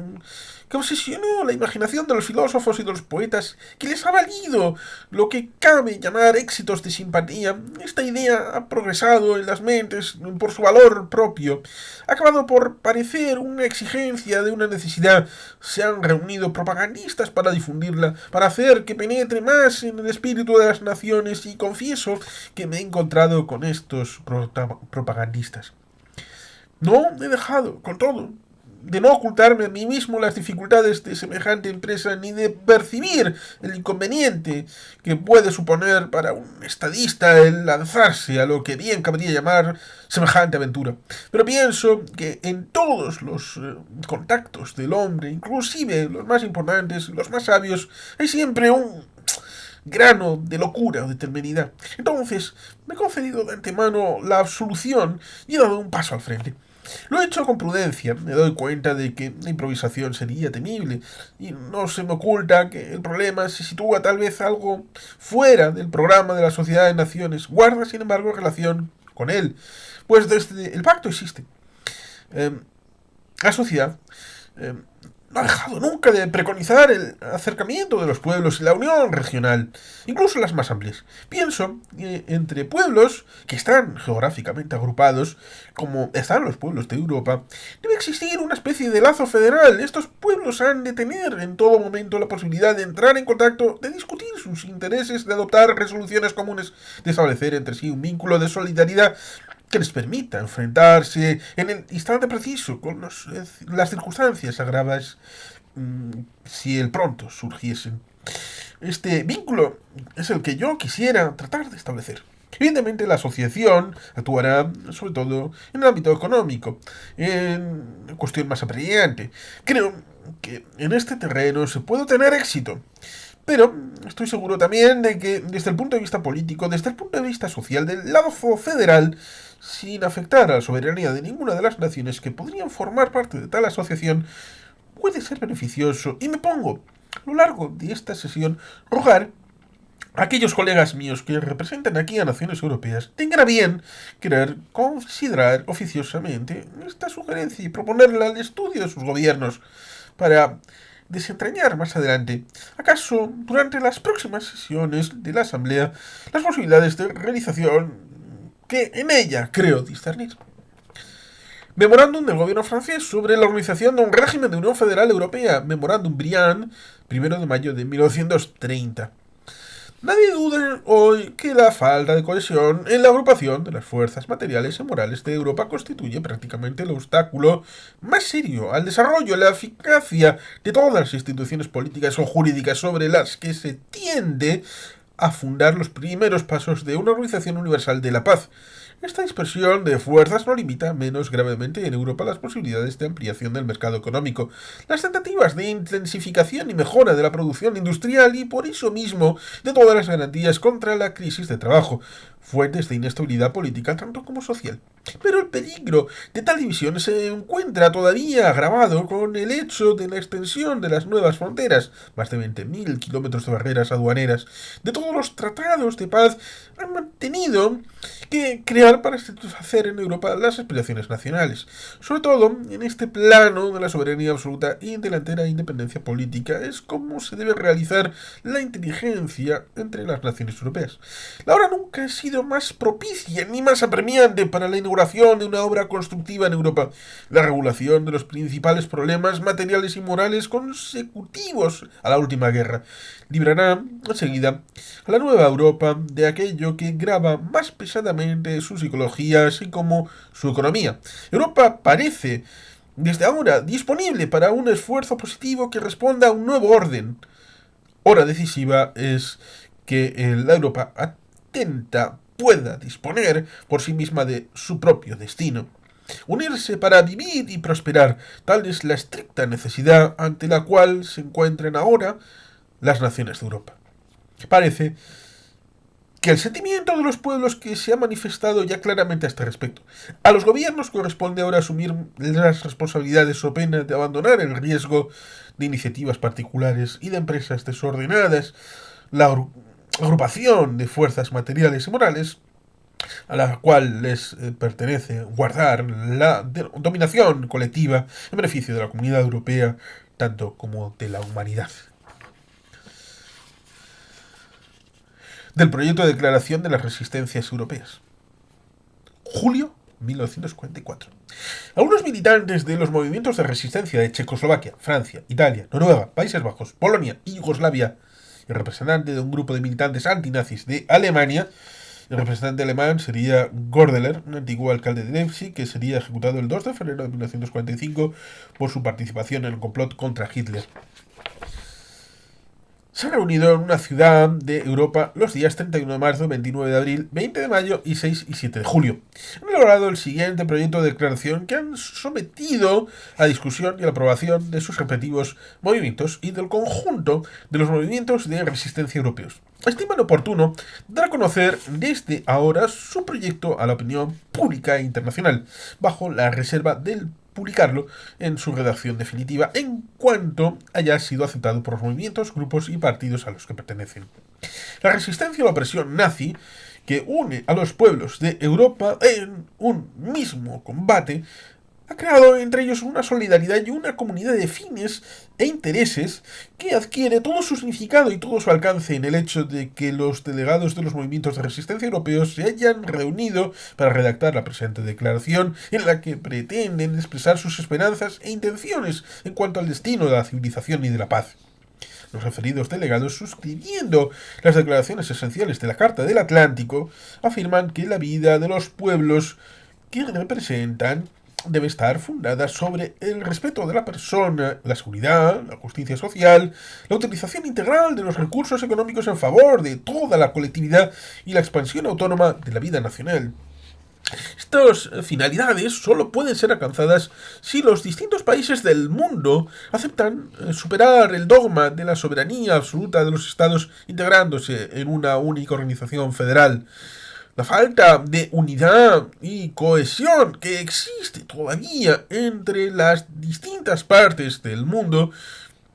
que obsesionó la imaginación de los filósofos y de los poetas, que les ha valido lo que cabe llamar éxitos de simpatía. Esta idea ha progresado en las mentes por su valor propio, ha acabado por parecer una exigencia de una necesidad. Se han reunido propagandistas para difundirla, para hacer que penetre más en el espíritu de las naciones, y confieso que me he encontrado con estos propagandistas. No he dejado, con todo, de no ocultarme a mí mismo las dificultades de semejante empresa, ni de percibir el inconveniente que puede suponer para un estadista el lanzarse a lo que bien cabría llamar semejante aventura. Pero pienso que en todos los contactos del hombre, inclusive los más importantes, los más sabios, hay siempre grano de locura o de temeridad. Entonces, me he concedido de antemano la absolución y he dado un paso al frente. Lo he hecho con prudencia, me doy cuenta de que la improvisación sería temible, y no se me oculta que el problema se sitúa tal vez algo fuera del programa de la Sociedad de Naciones, guarda sin embargo relación con él, pues desde el pacto existe. Eh, la sociedad eh, no ha dejado nunca de preconizar el acercamiento de los pueblos y la unión regional, incluso las más amplias. Pienso que entre pueblos que están geográficamente agrupados, como están los pueblos de Europa, debe existir una especie de lazo federal. Estos pueblos han de tener en todo momento la posibilidad de entrar en contacto, de discutir sus intereses, de adoptar resoluciones comunes, de establecer entre sí un vínculo de solidaridad que les permita enfrentarse en el instante preciso con las circunstancias agravadas si el pronto surgiesen. Este vínculo es el que yo quisiera tratar de establecer. Evidentemente la asociación actuará sobre todo en el ámbito económico, en cuestión más apremiante. Creo que en este terreno se puede tener éxito. Pero estoy seguro también de que desde el punto de vista político, desde el punto de vista social, del lado federal, sin afectar a la soberanía de ninguna de las naciones que podrían formar parte de tal asociación, puede ser beneficioso. Y me pongo, a lo largo de esta sesión, rogar a aquellos colegas míos que representan aquí a naciones europeas tengan a bien querer considerar oficiosamente esta sugerencia y proponerla al estudio de sus gobiernos para desentrañar más adelante, acaso durante las próximas sesiones de la Asamblea, las posibilidades de realización que en ella creo discernir. Memorándum del gobierno francés sobre la organización de un régimen de Unión Federal Europea, Memorándum Briand, 1 de mayo de 1930. Nadie duda hoy que la falta de cohesión en la agrupación de las fuerzas materiales y morales de Europa constituye prácticamente el obstáculo más serio al desarrollo y la eficacia de todas las instituciones políticas o jurídicas sobre las que se tiende a fundar los primeros pasos de una organización universal de la paz. Esta dispersión de fuerzas no limita menos gravemente en Europa las posibilidades de ampliación del mercado económico, las tentativas de intensificación y mejora de la producción industrial y por eso mismo de todas las garantías contra la crisis de trabajo, fuentes de inestabilidad política tanto como social. Pero el peligro de tal división se encuentra todavía agravado con el hecho de la extensión de las nuevas fronteras, más de 20.000 kilómetros de barreras aduaneras, de todos los tratados de paz han mantenido que crear para satisfacer en Europa las aspiraciones nacionales, sobre todo en este plano de la soberanía absoluta y de la entera independencia política, es como se debe realizar la inteligencia entre las naciones europeas. La hora nunca ha sido más propicia ni más apremiante para la inauguración de una obra constructiva en Europa, la regulación de los principales problemas materiales y morales consecutivos a la última guerra. Librará enseguida a la nueva Europa de aquello que grava más pesadamente su psicología así como su economía. Europa parece desde ahora disponible para un esfuerzo positivo que responda a un nuevo orden. Hora decisiva es que la Europa atenta pueda disponer por sí misma de su propio destino. Unirse para vivir y prosperar, tal es la estricta necesidad ante la cual se encuentran ahora las naciones de Europa. Parece que el sentimiento de los pueblos que se ha manifestado ya claramente a este respecto. A los gobiernos corresponde ahora asumir las responsabilidades o pena de abandonar el riesgo de iniciativas particulares y de empresas desordenadas, la agrupación de fuerzas materiales y morales a la cual les pertenece guardar la dominación colectiva en beneficio de la comunidad europea, tanto como de la humanidad. Del proyecto de declaración de las resistencias europeas. Julio 1944. Algunos militantes de los movimientos de resistencia de Checoslovaquia, Francia, Italia, Noruega, Países Bajos, Polonia y Yugoslavia, el representante de un grupo de militantes antinazis de Alemania, el representante alemán sería Gordeler, un antiguo alcalde de Leipzig, que sería ejecutado el 2 de febrero de 1945 por su participación en el complot contra Hitler. se ha reunido en una ciudad de Europa los días 31 de marzo, 29 de abril, 20 de mayo y 6 y 7 de julio. Han elaborado el siguiente proyecto de declaración que han sometido a discusión y a la aprobación de sus respectivos movimientos y del conjunto de los movimientos de resistencia europeos. Estiman oportuno dar a conocer desde ahora su proyecto a la opinión pública internacional, bajo la reserva del publicarlo en su redacción definitiva en cuanto haya sido aceptado por los movimientos, grupos y partidos a los que pertenecen. La resistencia a la opresión nazi, que une a los pueblos de Europa en un mismo combate, ha creado entre ellos una solidaridad y una comunidad de fines e intereses que adquiere todo su significado y todo su alcance en el hecho de que los delegados de los movimientos de resistencia europeos se hayan reunido para redactar la presente declaración en la que pretenden expresar sus esperanzas e intenciones en cuanto al destino de la civilización y de la paz. Los referidos delegados, suscribiendo las declaraciones esenciales de la Carta del Atlántico, afirman que la vida de los pueblos que representan debe estar fundada sobre el respeto de la persona, la seguridad, la justicia social, la utilización integral de los recursos económicos en favor de toda la colectividad y la expansión autónoma de la vida nacional. Estas finalidades solo pueden ser alcanzadas si los distintos países del mundo aceptan superar el dogma de la soberanía absoluta de los estados integrándose en una única organización federal. La falta de unidad y cohesión que existe todavía entre las distintas partes del mundo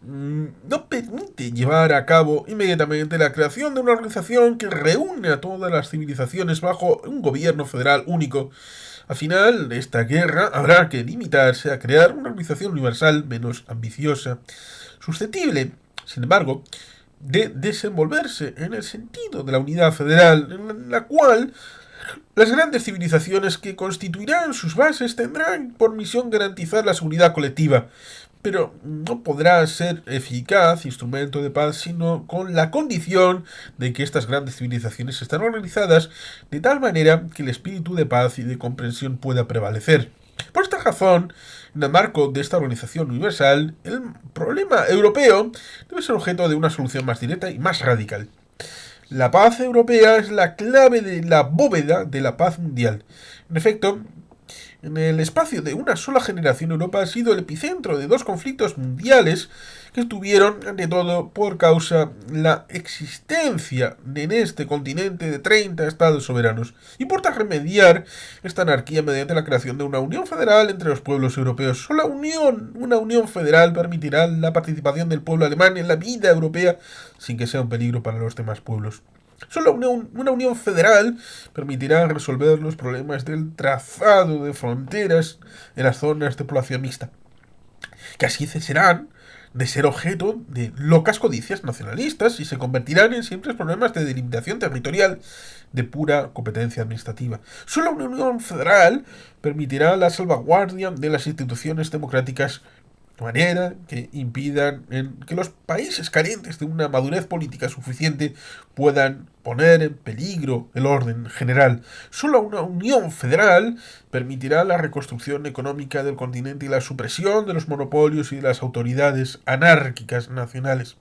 no permite llevar a cabo inmediatamente la creación de una organización que reúne a todas las civilizaciones bajo un gobierno federal único. Al final de esta guerra habrá que limitarse a crear una organización universal menos ambiciosa, susceptible, sin embargo, de desenvolverse en el sentido de la unidad federal, en la cual las grandes civilizaciones que constituirán sus bases tendrán por misión garantizar la seguridad colectiva, pero no podrá ser eficaz instrumento de paz sino con la condición de que estas grandes civilizaciones están organizadas de tal manera que el espíritu de paz y de comprensión pueda prevalecer. Por esta razón, en el marco de esta organización universal, el problema europeo debe ser objeto de una solución más directa y más radical. La paz europea es la clave de la bóveda de la paz mundial. En efecto, en el espacio de una sola generación, Europa ha sido el epicentro de dos conflictos mundiales que estuvieron, ante todo, por causa la existencia en este continente de 30 estados soberanos. Importa remediar esta anarquía mediante la creación de una unión federal entre los pueblos europeos. Solo una unión federal permitirá la participación del pueblo alemán en la vida europea sin que sea un peligro para los demás pueblos. Solo una unión federal permitirá resolver los problemas del trazado de fronteras en las zonas de población mixta, que así cesarán de ser objeto de locas codicias nacionalistas y se convertirán en simples problemas de delimitación territorial de pura competencia administrativa. Solo una unión federal permitirá la salvaguardia de las instituciones democráticas de manera que impidan que los países carentes de una madurez política suficiente puedan poner en peligro el orden general. Solo una unión federal permitirá la reconstrucción económica del continente y la supresión de los monopolios y de las autoridades anárquicas nacionales.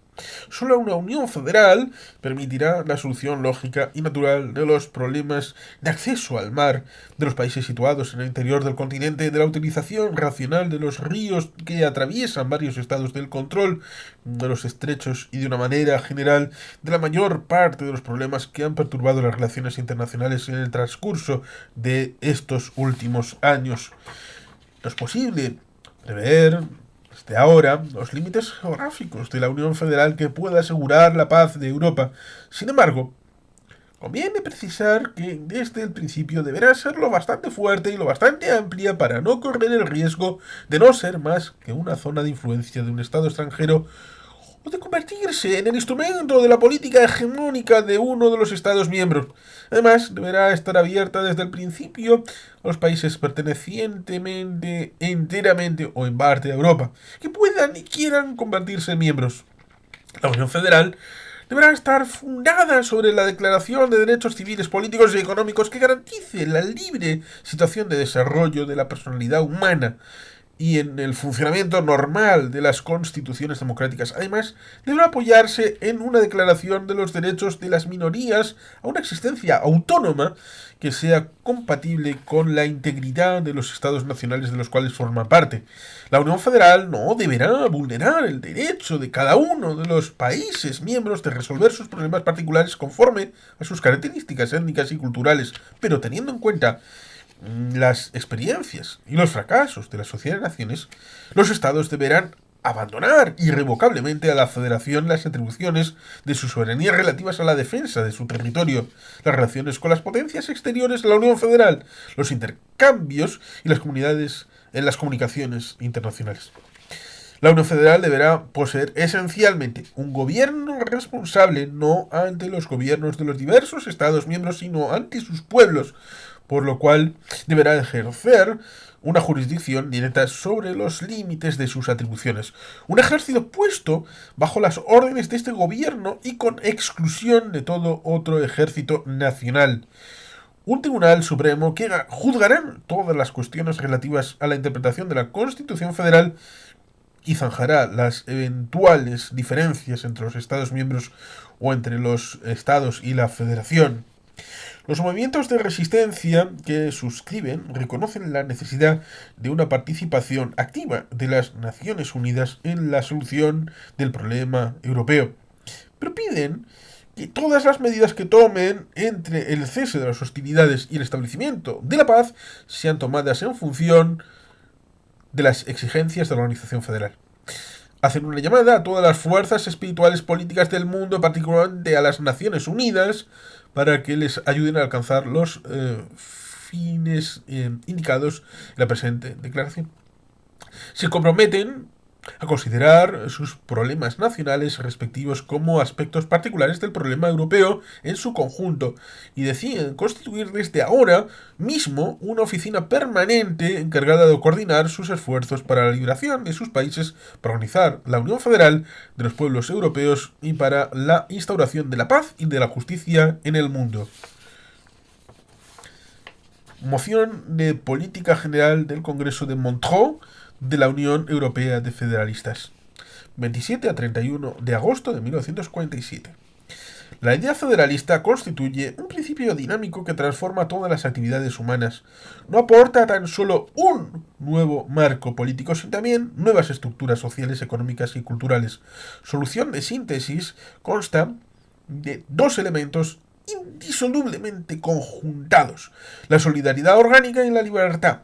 Solo una unión federal permitirá la solución lógica y natural de los problemas de acceso al mar de los países situados en el interior del continente, de la utilización racional de los ríos que atraviesan varios estados, del control de los estrechos y de una manera general de la mayor parte de los problemas que han perturbado las relaciones internacionales en el transcurso de estos últimos años. No es posible prever desde ahora los límites geográficos de la Unión Federal que pueda asegurar la paz de Europa. Sin embargo, conviene precisar que desde el principio deberá ser lo bastante fuerte y lo bastante amplia para no correr el riesgo de no ser más que una zona de influencia de un Estado extranjero o de convertirse en el instrumento de la política hegemónica de uno de los Estados miembros. Además, deberá estar abierta desde el principio a los países pertenecientemente, enteramente o en parte a Europa, que puedan y quieran convertirse en miembros. La Unión Federal deberá estar fundada sobre la Declaración de Derechos Civiles, Políticos y Económicos que garantice la libre situación de desarrollo de la personalidad humana. y en el funcionamiento normal de las constituciones democráticas. Además, deberá apoyarse en una declaración de los derechos de las minorías a una existencia autónoma que sea compatible con la integridad de los estados nacionales de los cuales forma parte. La Unión Federal no deberá vulnerar el derecho de cada uno de los países miembros de resolver sus problemas particulares conforme a sus características étnicas y culturales, pero teniendo en cuenta las experiencias y los fracasos de la Sociedad de Naciones, los estados deberán abandonar irrevocablemente a la Federación las atribuciones de su soberanía relativas a la defensa de su territorio, las relaciones con las potencias exteriores de la Unión Federal, los intercambios y las comunidades en las comunicaciones internacionales. La Unión Federal deberá poseer esencialmente un gobierno responsable no ante los gobiernos de los diversos Estados miembros, sino ante sus pueblos, por lo cual deberá ejercer una jurisdicción directa sobre los límites de sus atribuciones. Un ejército puesto bajo las órdenes de este gobierno y con exclusión de todo otro ejército nacional. Un tribunal supremo que juzgará todas las cuestiones relativas a la interpretación de la Constitución Federal y zanjará las eventuales diferencias entre los Estados miembros o entre los Estados y la Federación. Los movimientos de resistencia que suscriben reconocen la necesidad de una participación activa de las Naciones Unidas en la solución del problema europeo, pero piden que todas las medidas que tomen entre el cese de las hostilidades y el establecimiento de la paz sean tomadas en función de las exigencias de la Organización Federal. Hacen una llamada a todas las fuerzas espirituales políticas del mundo, particularmente a las Naciones Unidas, para que les ayuden a alcanzar los fines indicados en la presente declaración. Se comprometen a considerar sus problemas nacionales respectivos como aspectos particulares del problema europeo en su conjunto y deciden constituir desde ahora mismo una oficina permanente encargada de coordinar sus esfuerzos para la liberación de sus países, para organizar la Unión Federal de los pueblos europeos y para la instauración de la paz y de la justicia en el mundo. Moción de política general del Congreso de Montreux de la Unión Europea de Federalistas, 27 a 31 de agosto de 1947. La idea federalista constituye un principio dinámico que transforma todas las actividades humanas. No aporta tan solo un nuevo marco político, sino también nuevas estructuras sociales, económicas y culturales. Solución de síntesis consta de dos elementos indisolublemente conjuntados: la solidaridad orgánica y la libertad.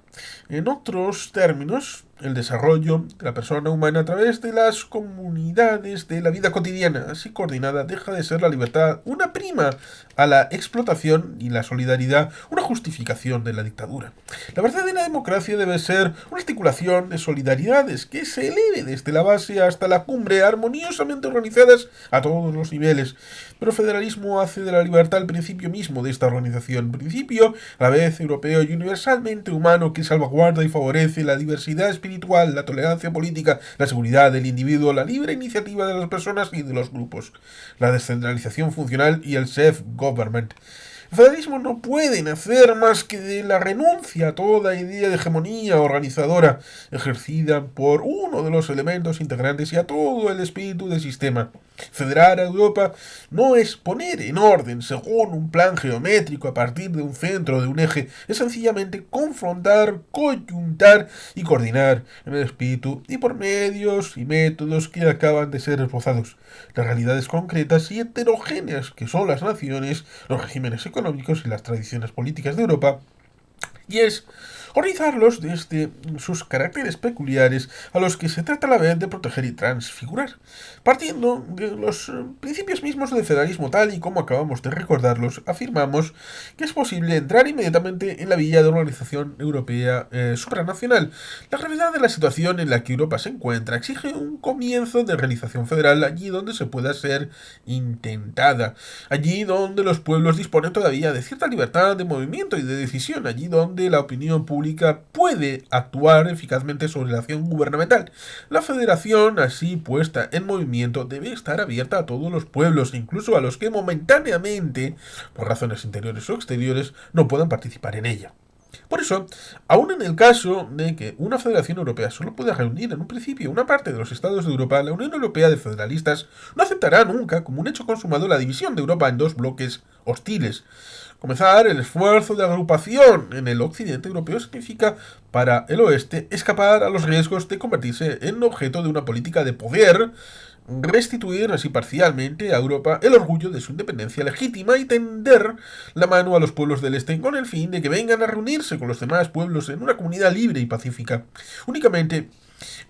En otros términos, el desarrollo de la persona humana a través de las comunidades de la vida cotidiana, así coordinada, deja de ser la libertad una prima a la explotación y la solidaridad una justificación de la dictadura. La verdadera democracia debe ser una articulación de solidaridades que se eleve desde la base hasta la cumbre, armoniosamente organizadas a todos los niveles. Pero el federalismo hace de la libertad el principio mismo de esta organización, principio a la vez europeo y universalmente humano que salvaguarda y favorece la diversidad espiritual, la tolerancia política, la seguridad del individuo, la libre iniciativa de las personas y de los grupos, la descentralización funcional y el self-government. El federalismo no puede nacer más que de la renuncia a toda idea de hegemonía organizadora ejercida por uno de los elementos integrantes y a todo el espíritu del sistema. Federar a Europa no es poner en orden según un plan geométrico a partir de un centro, de un eje, es sencillamente confrontar, coyuntar y coordinar en el espíritu y por medios y métodos que acaban de ser esbozados. Las realidades concretas y heterogéneas que son las naciones, los regímenes económicos y las tradiciones políticas de Europa, y es organizarlos desde sus caracteres peculiares a los que se trata a la vez de proteger y transfigurar, partiendo de los principios mismos del federalismo tal y como acabamos de recordarlos. Afirmamos que es posible entrar inmediatamente en la vía de una organización europea supranacional. La gravedad de la situación en la que Europa se encuentra exige un comienzo de realización federal allí donde se pueda ser intentada, allí donde los pueblos disponen todavía de cierta libertad de movimiento y de decisión, allí donde la opinión pública puede actuar eficazmente sobre la acción gubernamental. La federación, así puesta en movimiento, debe estar abierta a todos los pueblos, incluso a los que momentáneamente, por razones interiores o exteriores, no puedan participar en ella. Por eso, aun en el caso de que una federación europea solo pueda reunir en un principio una parte de los estados de Europa, la Unión Europea de Federalistas no aceptará nunca como un hecho consumado la división de Europa en dos bloques hostiles. Comenzar el esfuerzo de agrupación en el occidente europeo significa, para el oeste, escapar a los riesgos de convertirse en objeto de una política de poder, restituir así parcialmente a Europa el orgullo de su independencia legítima y tender la mano a los pueblos del este con el fin de que vengan a reunirse con los demás pueblos en una comunidad libre y pacífica. Únicamente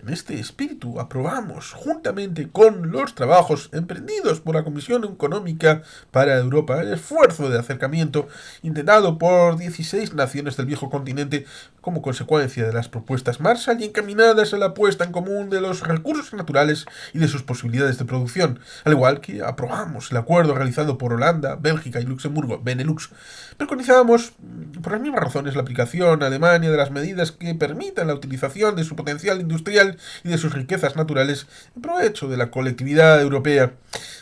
en este espíritu aprobamos, juntamente con los trabajos emprendidos por la Comisión Económica para Europa, el esfuerzo de acercamiento intentado por 16 naciones del viejo continente como consecuencia de las propuestas Marshall y encaminadas a la puesta en común de los recursos naturales y de sus posibilidades de producción, al igual que aprobamos el acuerdo realizado por Holanda, Bélgica y Luxemburgo, Benelux. Preconizamos, por las mismas razones, la aplicación a Alemania de las medidas que permitan la utilización de su potencial industrial y de sus riquezas naturales en provecho de la colectividad europea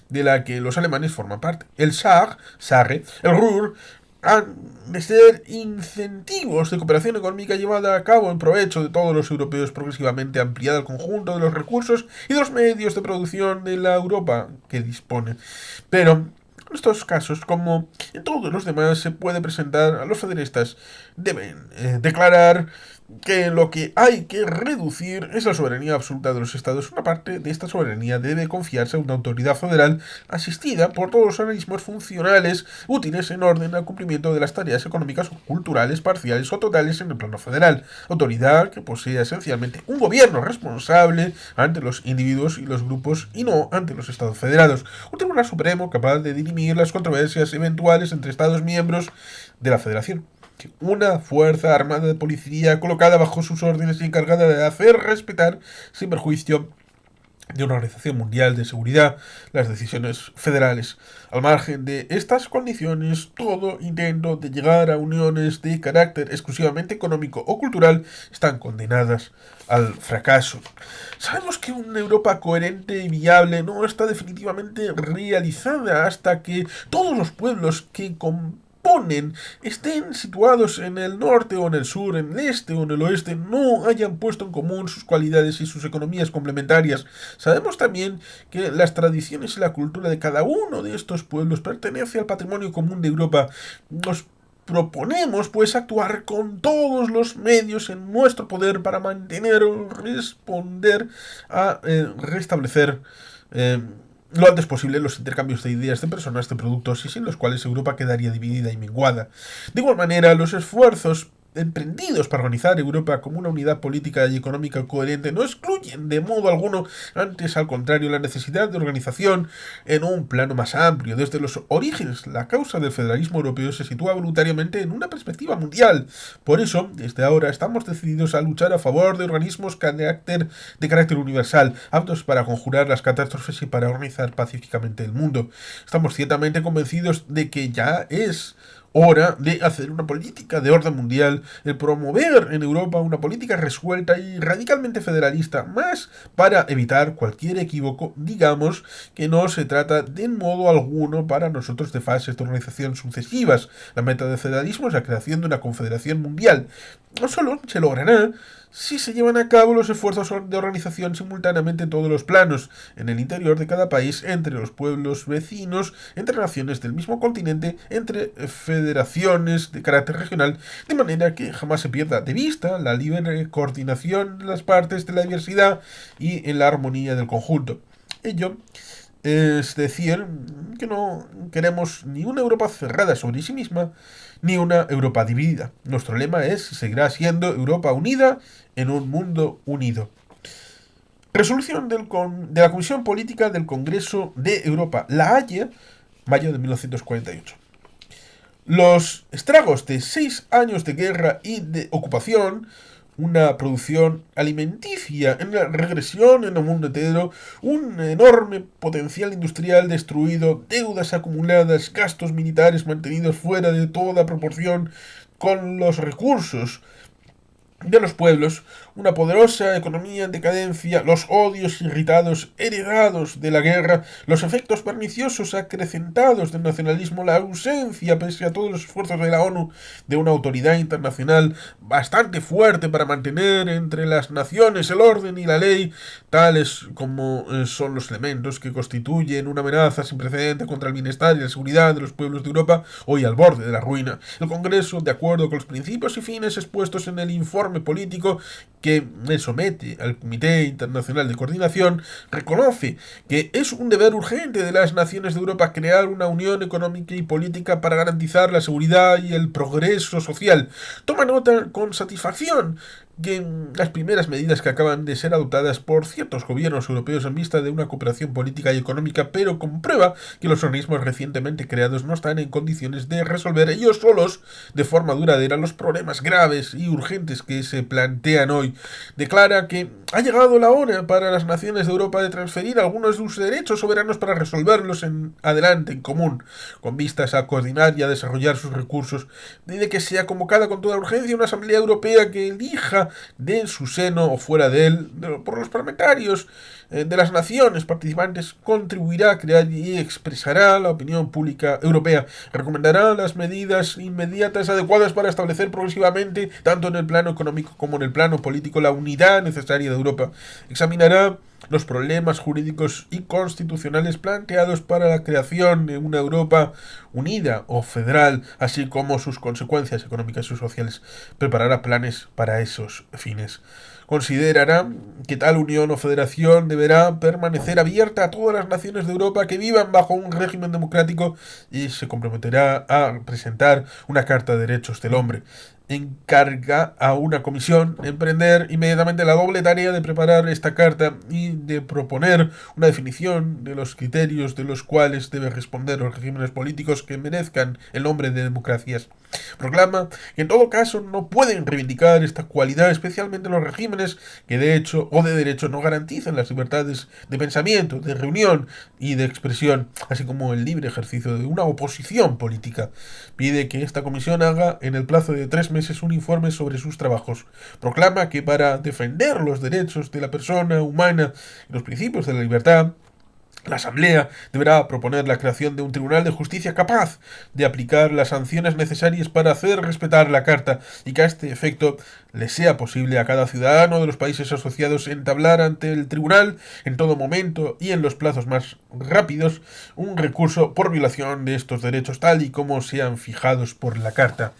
de la que los alemanes forman parte. El Sarre, el Ruhr, han de ser incentivos de cooperación económica llevada a cabo en provecho de todos los europeos, progresivamente ampliado el conjunto de los recursos y de los medios de producción de la Europa que dispone. Pero en estos casos, como en todos los demás, se puede presentar a los federalistas, deben declarar que lo que hay que reducir es la soberanía absoluta de los estados. Una parte de esta soberanía debe confiarse a una autoridad federal asistida por todos los organismos funcionales útiles en orden al cumplimiento de las tareas económicas o culturales parciales o totales en el plano federal. Autoridad que posea esencialmente un gobierno responsable ante los individuos y los grupos y no ante los estados federados. Un tribunal supremo capaz de dirimir las controversias eventuales entre estados miembros de la federación. Una fuerza armada de policía colocada bajo sus órdenes y encargada de hacer respetar, sin perjuicio de una Organización Mundial de Seguridad, las decisiones federales. Al margen de estas condiciones, todo intento de llegar a uniones de carácter exclusivamente económico o cultural están condenadas al fracaso. Sabemos que una Europa coherente y viable no está definitivamente realizada hasta que todos los pueblos que estén situados en el norte o en el sur, en el este o en el oeste, no hayan puesto en común sus cualidades y sus economías complementarias. Sabemos también que las tradiciones y la cultura de cada uno de estos pueblos pertenece al patrimonio común de Europa. Nos proponemos, pues, actuar con todos los medios en nuestro poder para mantener o responder a restablecer lo antes posible los intercambios de ideas, de personas, de productos y sin los cuales Europa quedaría dividida y menguada. De igual manera, los esfuerzos emprendidos para organizar Europa como una unidad política y económica coherente no excluyen de modo alguno, antes al contrario, la necesidad de organización en un plano más amplio. Desde los orígenes, la causa del federalismo europeo se sitúa voluntariamente en una perspectiva mundial. Por eso, desde ahora estamos decididos a luchar a favor de organismos de carácter universal, aptos para conjurar las catástrofes y para organizar pacíficamente el mundo. Estamos ciertamente convencidos de que ya es hora de hacer una política de orden mundial, de promover en Europa una política resuelta y radicalmente federalista, más para evitar cualquier equívoco. Digamos que no se trata de modo alguno para nosotros de fases de organización sucesivas. La meta del federalismo es la creación de una confederación mundial. No solo se logrará si se llevan a cabo los esfuerzos de organización simultáneamente en todos los planos, en el interior de cada país, entre los pueblos vecinos, entre naciones del mismo continente, entre federaciones de carácter regional, de manera que jamás se pierda de vista la libre coordinación de las partes de la diversidad y en la armonía del conjunto. Ello es decir, que no queremos ni una Europa cerrada sobre sí misma, ni una Europa dividida. Nuestro lema es y seguirá siendo Europa unida en un mundo unido. Resolución de la Comisión Política del Congreso de Europa, La Haya, mayo de 1948. Los estragos de 6 años de guerra y de ocupación, una producción alimenticia en la regresión en el mundo entero, un enorme potencial industrial destruido, deudas acumuladas, gastos militares mantenidos fuera de toda proporción con los recursos de los pueblos, una poderosa economía en decadencia, los odios irritados heredados de la guerra, los efectos perniciosos acrecentados del nacionalismo, la ausencia, pese a todos los esfuerzos de la ONU, de una autoridad internacional bastante fuerte para mantener entre las naciones el orden y la ley, tales como son los elementos que constituyen una amenaza sin precedente contra el bienestar y la seguridad de los pueblos de Europa, hoy al borde de la ruina. El Congreso, de acuerdo con los principios y fines expuestos en el informe político que somete al Comité Internacional de Coordinación, reconoce que es un deber urgente de las naciones de Europa crear una unión económica y política para garantizar la seguridad y el progreso social. Toma nota con satisfacción que las primeras medidas que acaban de ser adoptadas por ciertos gobiernos europeos en vista de una cooperación política y económica, pero comprueba que los organismos recientemente creados no están en condiciones de resolver ellos solos de forma duradera los problemas graves y urgentes que se plantean hoy. Declara que ha llegado la hora para las naciones de Europa de transferir algunos de sus derechos soberanos para resolverlos en adelante, en común, con vistas a coordinar y a desarrollar sus recursos, de que sea convocada con toda urgencia una Asamblea Europea que elija de su seno o fuera de él, por los parlamentarios de las naciones participantes, contribuirá a crear y expresará la opinión pública europea, recomendará las medidas inmediatas adecuadas para establecer progresivamente, tanto en el plano económico como en el plano político, la unidad necesaria de Europa, examinará los problemas jurídicos y constitucionales planteados para la creación de una Europa unida o federal, así como sus consecuencias económicas y sociales. Preparará planes para esos fines. Considerará que tal unión o federación deberá permanecer abierta a todas las naciones de Europa que vivan bajo un régimen democrático y se comprometerá a presentar una Carta de Derechos del Hombre. Encarga a una comisión emprender inmediatamente la doble tarea de preparar esta carta y de proponer una definición de los criterios de los cuales deben responder los regímenes políticos que merezcan el nombre de democracias. Proclama que en todo caso no pueden reivindicar esta cualidad, especialmente los regímenes que de hecho o de derecho no garantizan las libertades de pensamiento, de reunión y de expresión, así como el libre ejercicio de una oposición política. Pide que esta comisión haga en el plazo de 3 meses un informe sobre sus trabajos. Proclama que para defender los derechos de la persona humana y los principios de la libertad, la Asamblea deberá proponer la creación de un tribunal de justicia capaz de aplicar las sanciones necesarias para hacer respetar la Carta y que a este efecto le sea posible a cada ciudadano de los países asociados entablar ante el tribunal en todo momento y en los plazos más rápidos un recurso por violación de estos derechos tal y como sean fijados por la Carta.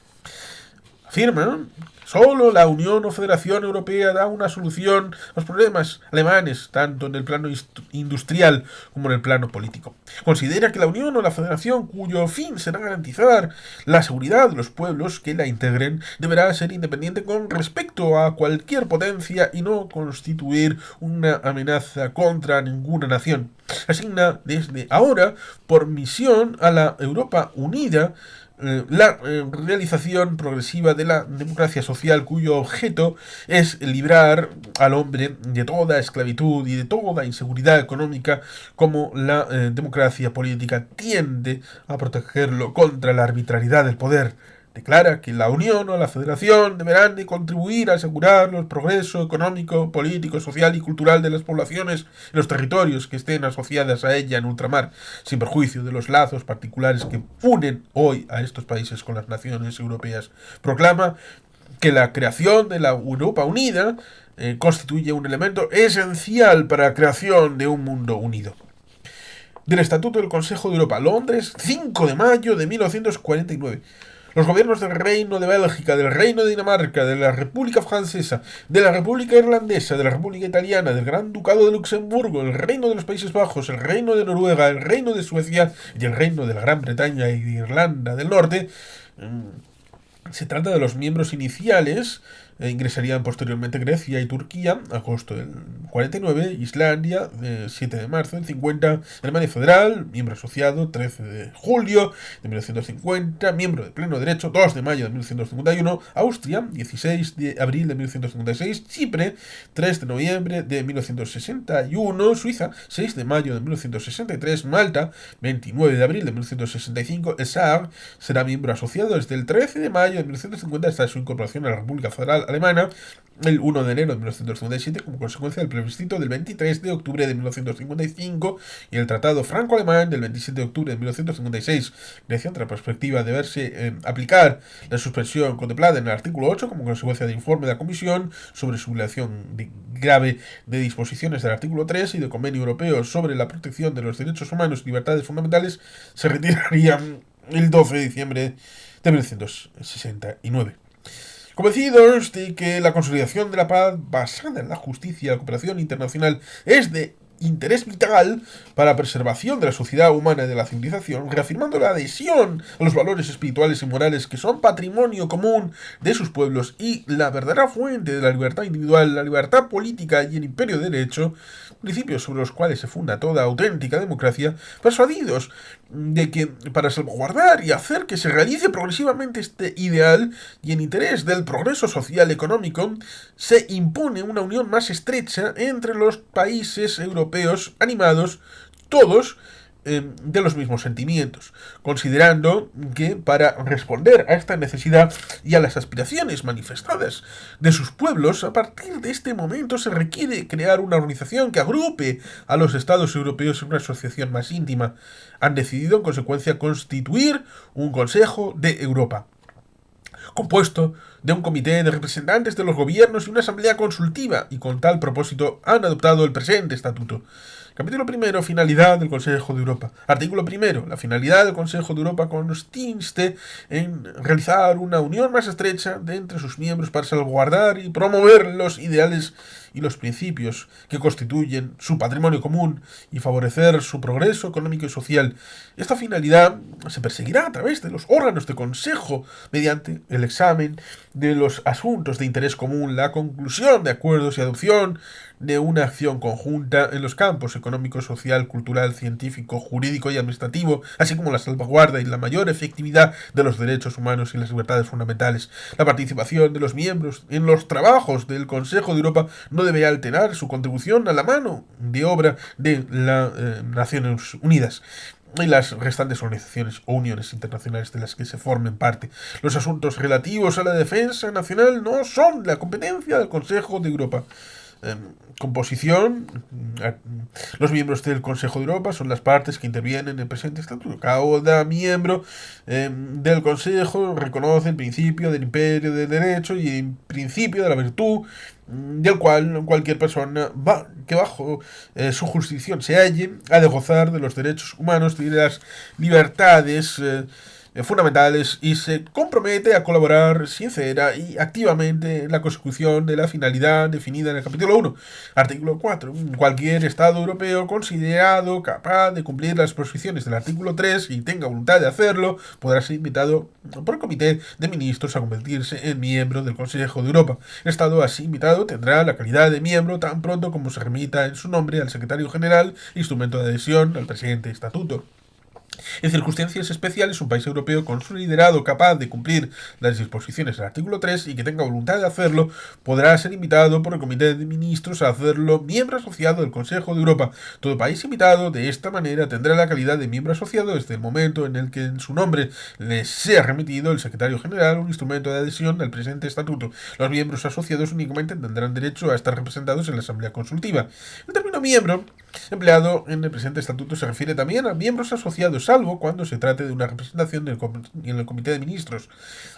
Afirma, solo la Unión o Federación Europea da una solución a los problemas alemanes, tanto en el plano industrial como en el plano político. Considera que la Unión o la Federación, cuyo fin será garantizar la seguridad de los pueblos que la integren, deberá ser independiente con respecto a cualquier potencia y no constituir una amenaza contra ninguna nación. Asigna desde ahora por misión a la Europa Unida la realización progresiva de la democracia social cuyo objeto es librar al hombre de toda esclavitud y de toda inseguridad económica, como la democracia política tiende a protegerlo contra la arbitrariedad del poder. Declara que la Unión o la Federación deberán de contribuir a asegurar el progreso económico, político, social y cultural de las poblaciones y los territorios que estén asociadas a ella en ultramar, sin perjuicio de los lazos particulares que unen hoy a estos países con las naciones europeas. Proclama que la creación de la Europa Unida constituye un elemento esencial para la creación de un mundo unido. Del Estatuto del Consejo de Europa, Londres, 5 de mayo de 1949. Los gobiernos del Reino de Bélgica, del Reino de Dinamarca, de la República Francesa, de la República Irlandesa, de la República Italiana, del Gran Ducado de Luxemburgo, el Reino de los Países Bajos, el Reino de Noruega, el Reino de Suecia y el Reino de la Gran Bretaña y de Irlanda del Norte. Se trata de los miembros iniciales. Ingresarían posteriormente Grecia y Turquía, agosto del 49, Islandia, 7 de marzo del 50, Alemania Federal, miembro asociado, 13 de julio de 1950, miembro de pleno derecho, 2 de mayo de 1951, Austria, 16 de abril de 1956, Chipre, 3 de noviembre de 1961, Suiza, 6 de mayo de 1963, Malta, 29 de abril de 1965, el Saar será miembro asociado desde el 13 de mayo de 1950 hasta su incorporación a la República Federal alemana el 1 de enero de 1957 como consecuencia del plebiscito del 23 de octubre de 1955 y el Tratado Franco-Alemán del 27 de octubre de 1956, mediante la perspectiva de verse aplicar la suspensión contemplada en el artículo 8 como consecuencia del informe de la Comisión sobre su violación grave de disposiciones del artículo 3 y del Convenio Europeo sobre la protección de los derechos humanos y libertades fundamentales, se retirarían el 12 de diciembre de 1969. Convencidos de que la consolidación de la paz basada en la justicia y la cooperación internacional es de interés vital para la preservación de la sociedad humana y de la civilización, reafirmando la adhesión a los valores espirituales y morales que son patrimonio común de sus pueblos y la verdadera fuente de la libertad individual, la libertad política y el imperio de derecho, principios sobre los cuales se funda toda auténtica democracia, persuadidos de que para salvaguardar y hacer que se realice progresivamente este ideal y en interés del progreso social y económico, se impone una unión más estrecha entre los países europeos animados, todos de los mismos sentimientos, considerando que para responder a esta necesidad y a las aspiraciones manifestadas de sus pueblos, a partir de este momento se requiere crear una organización que agrupe a los estados europeos en una asociación más íntima. Han decidido en consecuencia constituir un Consejo de Europa, compuesto de un comité de representantes de los gobiernos y una asamblea consultiva, y con tal propósito han adoptado el presente estatuto. Capítulo primero. Finalidad del Consejo de Europa. Artículo primero. La finalidad del Consejo de Europa consiste en realizar una unión más estrecha de entre sus miembros para salvaguardar y promover los ideales y los principios que constituyen su patrimonio común y favorecer su progreso económico y social. Esta finalidad se perseguirá a través de los órganos de consejo mediante el examen de los asuntos de interés común, la conclusión de acuerdos y adopción de una acción conjunta en los campos económico, social, cultural, científico, jurídico y administrativo, así como la salvaguarda y la mayor efectividad de los derechos humanos y las libertades fundamentales. La participación de los miembros en los trabajos del Consejo de Europa no debe alterar su contribución a la mano de obra de las Naciones Unidas y las restantes organizaciones o uniones internacionales de las que se formen parte. Los asuntos relativos a la defensa nacional no son la competencia del Consejo de Europa. Composición. Los miembros del Consejo de Europa son las partes que intervienen en el presente estatuto. Cada miembro del Consejo reconoce el principio del imperio del derecho y el principio de la virtud, del cual cualquier persona que bajo su jurisdicción se halle ha de gozar de los derechos humanos y de las libertades fundamentales, y se compromete a colaborar sincera y activamente en la consecución de la finalidad definida en el capítulo 1. Artículo 4. Cualquier Estado europeo considerado capaz de cumplir las disposiciones del artículo 3 y tenga voluntad de hacerlo, podrá ser invitado por el Comité de Ministros a convertirse en miembro del Consejo de Europa. El Estado así invitado tendrá la calidad de miembro tan pronto como se remita en su nombre al Secretario General, instrumento de adhesión al presente estatuto. En circunstancias especiales, un país europeo considerado capaz de cumplir las disposiciones del artículo 3 y que tenga voluntad de hacerlo, podrá ser invitado por el Comité de Ministros a hacerlo miembro asociado del Consejo de Europa. Todo país invitado de esta manera tendrá la calidad de miembro asociado desde el momento en el que en su nombre le sea remitido el Secretario General un instrumento de adhesión al presente estatuto. Los miembros asociados únicamente tendrán derecho a estar representados en la Asamblea Consultiva. El término miembro empleado en el presente estatuto se refiere también a miembros asociados, salvo cuando se trate de una representación en el Comité de Ministros.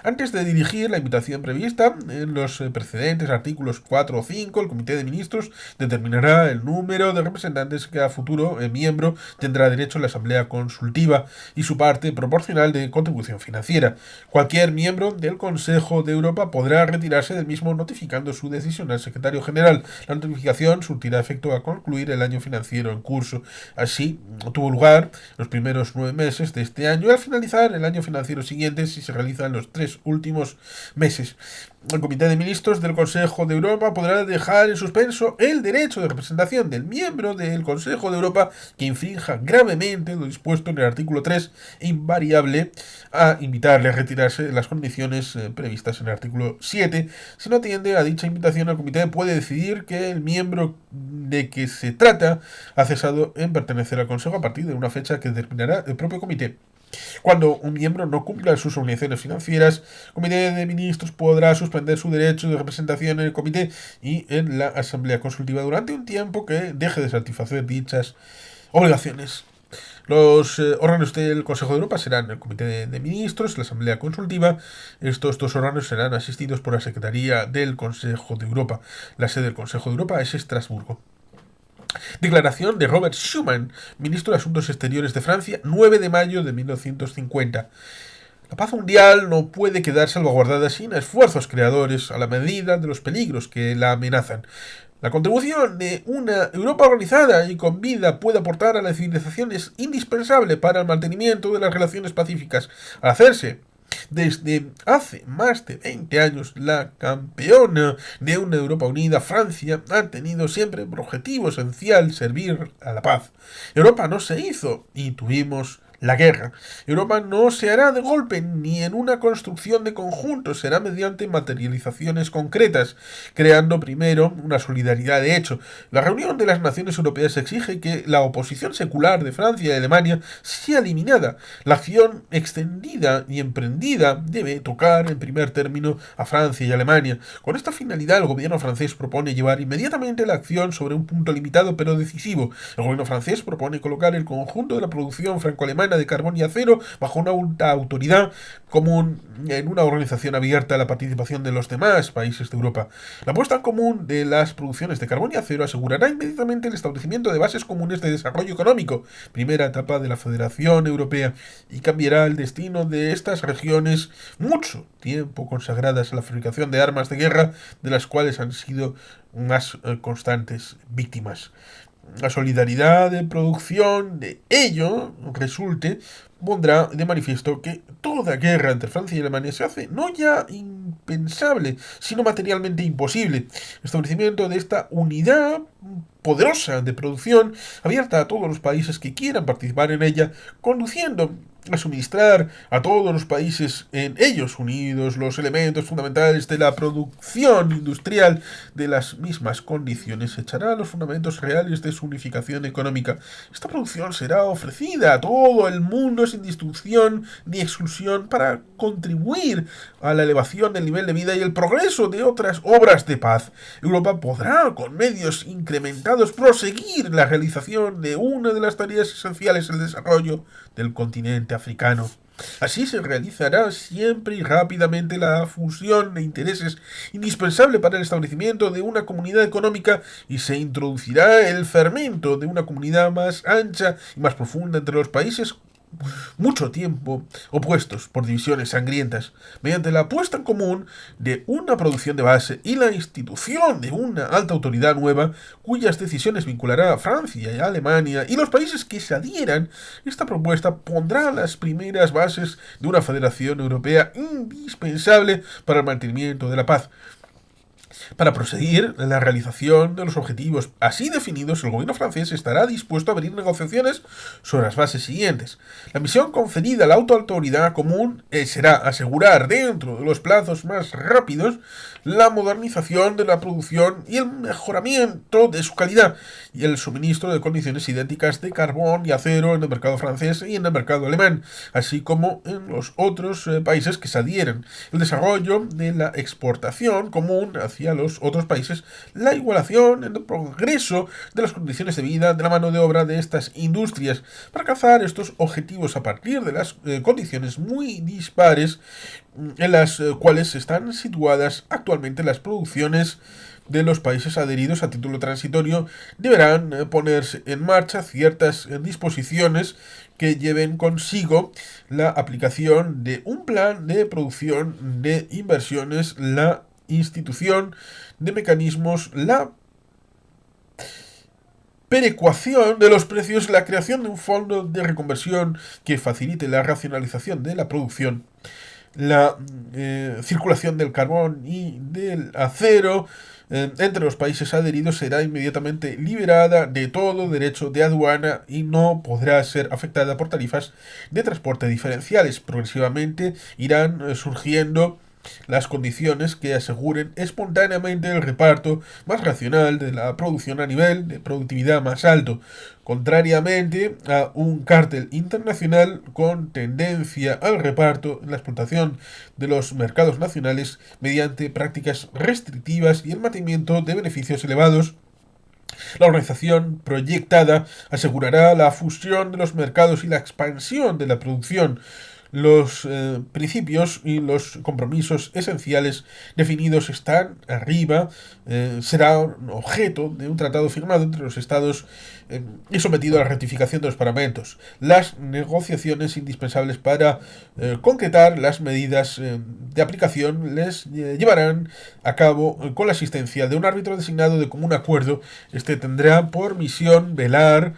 Antes de dirigir la invitación prevista en los precedentes artículos 4 o 5, el Comité de Ministros determinará el número de representantes que a futuro el miembro tendrá derecho a la Asamblea Consultiva y su parte proporcional de contribución financiera. Cualquier miembro del Consejo de Europa podrá retirarse del mismo notificando su decisión al Secretario General. La notificación surtirá efecto a concluir el año financiero en curso. Así tuvo lugar los primeros 9 meses de este año y al finalizar el año financiero siguiente si se realizan los 3 últimos meses. El Comité de Ministros del Consejo de Europa podrá dejar en suspenso el derecho de representación del miembro del Consejo de Europa que infrinja gravemente lo dispuesto en el artículo 3 e invariable a invitarle a retirarse de las condiciones previstas en el artículo 7. Si no atiende a dicha invitación, el Comité puede decidir que el miembro de que se trata ha cesado en pertenecer al Consejo a partir de una fecha que determinará el propio Comité. Cuando un miembro no cumpla sus obligaciones financieras, el Comité de Ministros podrá suspender su derecho de representación en el Comité y en la Asamblea Consultiva durante un tiempo que deje de satisfacer dichas obligaciones. Los órganos del Consejo de Europa serán el Comité de Ministros, la Asamblea Consultiva. Estos dos órganos serán asistidos por la Secretaría del Consejo de Europa. La sede del Consejo de Europa es Estrasburgo. Declaración de Robert Schuman, ministro de Asuntos Exteriores de Francia, 9 de mayo de 1950. La paz mundial no puede quedar salvaguardada sin esfuerzos creadores a la medida de los peligros que la amenazan. La contribución de una Europa organizada y con vida puede aportar a la civilización es indispensable para el mantenimiento de las relaciones pacíficas. Al hacerse desde hace más de 20 años, la campeona de una Europa unida, Francia, ha tenido siempre por objetivo esencial servir a la paz. Europa no se hizo y tuvimos la guerra. Europa no se hará de golpe ni en una construcción de conjunto, será mediante materializaciones concretas, creando primero una solidaridad de hecho. La reunión de las naciones europeas exige que la oposición secular de Francia y Alemania sea eliminada. La acción extendida y emprendida debe tocar en primer término a Francia y Alemania. Con esta finalidad, el gobierno francés propone llevar inmediatamente la acción sobre un punto limitado pero decisivo. El gobierno francés propone colocar el conjunto de la producción franco-alemana de carbón y acero bajo una autoridad común en una organización abierta a la participación de los demás países de Europa. La puesta en común de las producciones de carbón y acero asegurará inmediatamente el establecimiento de bases comunes de desarrollo económico, primera etapa de la Federación Europea, y cambiará el destino de estas regiones mucho tiempo consagradas a la fabricación de armas de guerra, de las cuales han sido más constantes víctimas. La solidaridad de producción de ello resulte pondrá de manifiesto que toda guerra entre Francia y Alemania se hace no ya impensable, sino materialmente imposible. El establecimiento de esta unidad poderosa de producción, abierta a todos los países que quieran participar en ella, conduciendo a suministrar a todos los países en ellos unidos los elementos fundamentales de la producción industrial de las mismas condiciones, echará los fundamentos reales de su unificación económica. Esta producción será ofrecida a todo el mundo sin distinción ni exclusión para contribuir a la elevación del nivel de vida y el progreso de otras obras de paz. Europa podrá, con medios incrementados, proseguir la realización de una de las tareas esenciales del desarrollo del continente africano. Así se realizará siempre y rápidamente la fusión de intereses indispensable para el establecimiento de una comunidad económica y se introducirá el fermento de una comunidad más ancha y más profunda entre los países mucho tiempo opuestos por divisiones sangrientas, mediante la puesta en común de una producción de base y la institución de una alta autoridad nueva, cuyas decisiones vinculará a Francia y a Alemania y los países que se adhieran. Esta propuesta pondrá las primeras bases de una federación europea indispensable para el mantenimiento de la paz. Para proseguir en la realización de los objetivos así definidos, el gobierno francés estará dispuesto a abrir negociaciones sobre las bases siguientes. La misión conferida a la autoridad común será asegurar dentro de los plazos más rápidos la modernización de la producción y el mejoramiento de su calidad y el suministro de condiciones idénticas de carbón y acero en el mercado francés y en el mercado alemán, así como en los otros países que se adhieren. El desarrollo de la exportación común hacia los otros países, la igualación en el progreso de las condiciones de vida de la mano de obra de estas industrias. Para alcanzar estos objetivos a partir de las condiciones muy dispares en las cuales están situadas actualmente las producciones de los países adheridos a título transitorio, deberán ponerse en marcha ciertas disposiciones que lleven consigo la aplicación de un plan de producción de inversiones, la institución de mecanismos, la perecuación de los precios, la creación de un fondo de reconversión que facilite la racionalización de la producción, la circulación del carbón y del acero entre los países adheridos será inmediatamente liberada de todo derecho de aduana y no podrá ser afectada por tarifas de transporte diferenciales. Progresivamente irán surgiendo las condiciones que aseguren espontáneamente el reparto más racional de la producción a nivel de productividad más alto, contrariamente a un cártel internacional con tendencia al reparto en la explotación de los mercados nacionales mediante prácticas restrictivas y el mantenimiento de beneficios elevados. La organización proyectada asegurará la fusión de los mercados y la expansión de la producción. Los principios y los compromisos esenciales definidos están arriba. Será objeto de un tratado firmado entre los Estados y sometido a la ratificación de los parlamentos. Las negociaciones indispensables para concretar las medidas de aplicación les llevarán a cabo con la asistencia de un árbitro designado de común acuerdo. Este tendrá por misión velar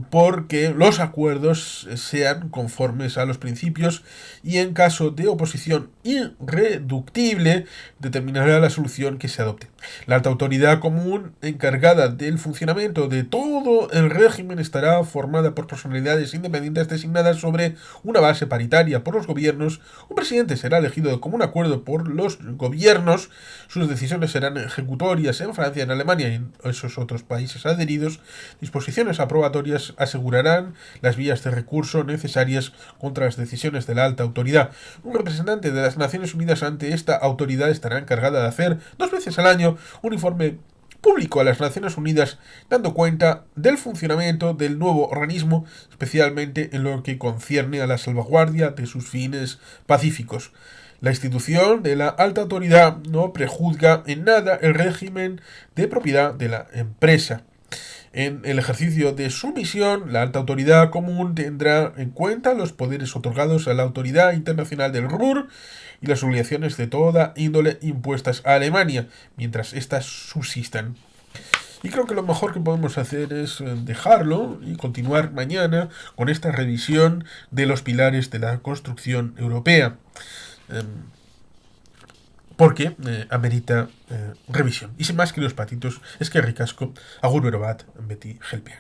porque los acuerdos sean conformes a los principios y en caso de oposición irreductible determinará la solución que se adopte. La alta autoridad común encargada del funcionamiento de todo el régimen estará formada por personalidades independientes designadas sobre una base paritaria por los gobiernos. Un presidente será elegido de común acuerdo por los gobiernos. Sus decisiones serán ejecutorias en Francia, en Alemania y en esos otros países adheridos. Disposiciones aprobatorias asegurarán las vías de recurso necesarias contra las decisiones de la alta autoridad. Un representante de las Naciones Unidas ante esta autoridad estará encargada de hacer 2 veces al año un informe público a las Naciones Unidas, dando cuenta del funcionamiento del nuevo organismo, especialmente en lo que concierne a la salvaguardia de sus fines pacíficos. La institución de la alta autoridad no prejuzga en nada el régimen de propiedad de la empresa. En el ejercicio de su misión, la alta autoridad común tendrá en cuenta los poderes otorgados a la Autoridad Internacional del Ruhr y las obligaciones de toda índole impuestas a Alemania, mientras éstas subsistan. Y creo que lo mejor que podemos hacer es dejarlo y continuar mañana con esta revisión de los pilares de la construcción europea. Porque amerita revisión. Y sin más, queridos patitos, es que ricasco, agur berobat, beti gelpean.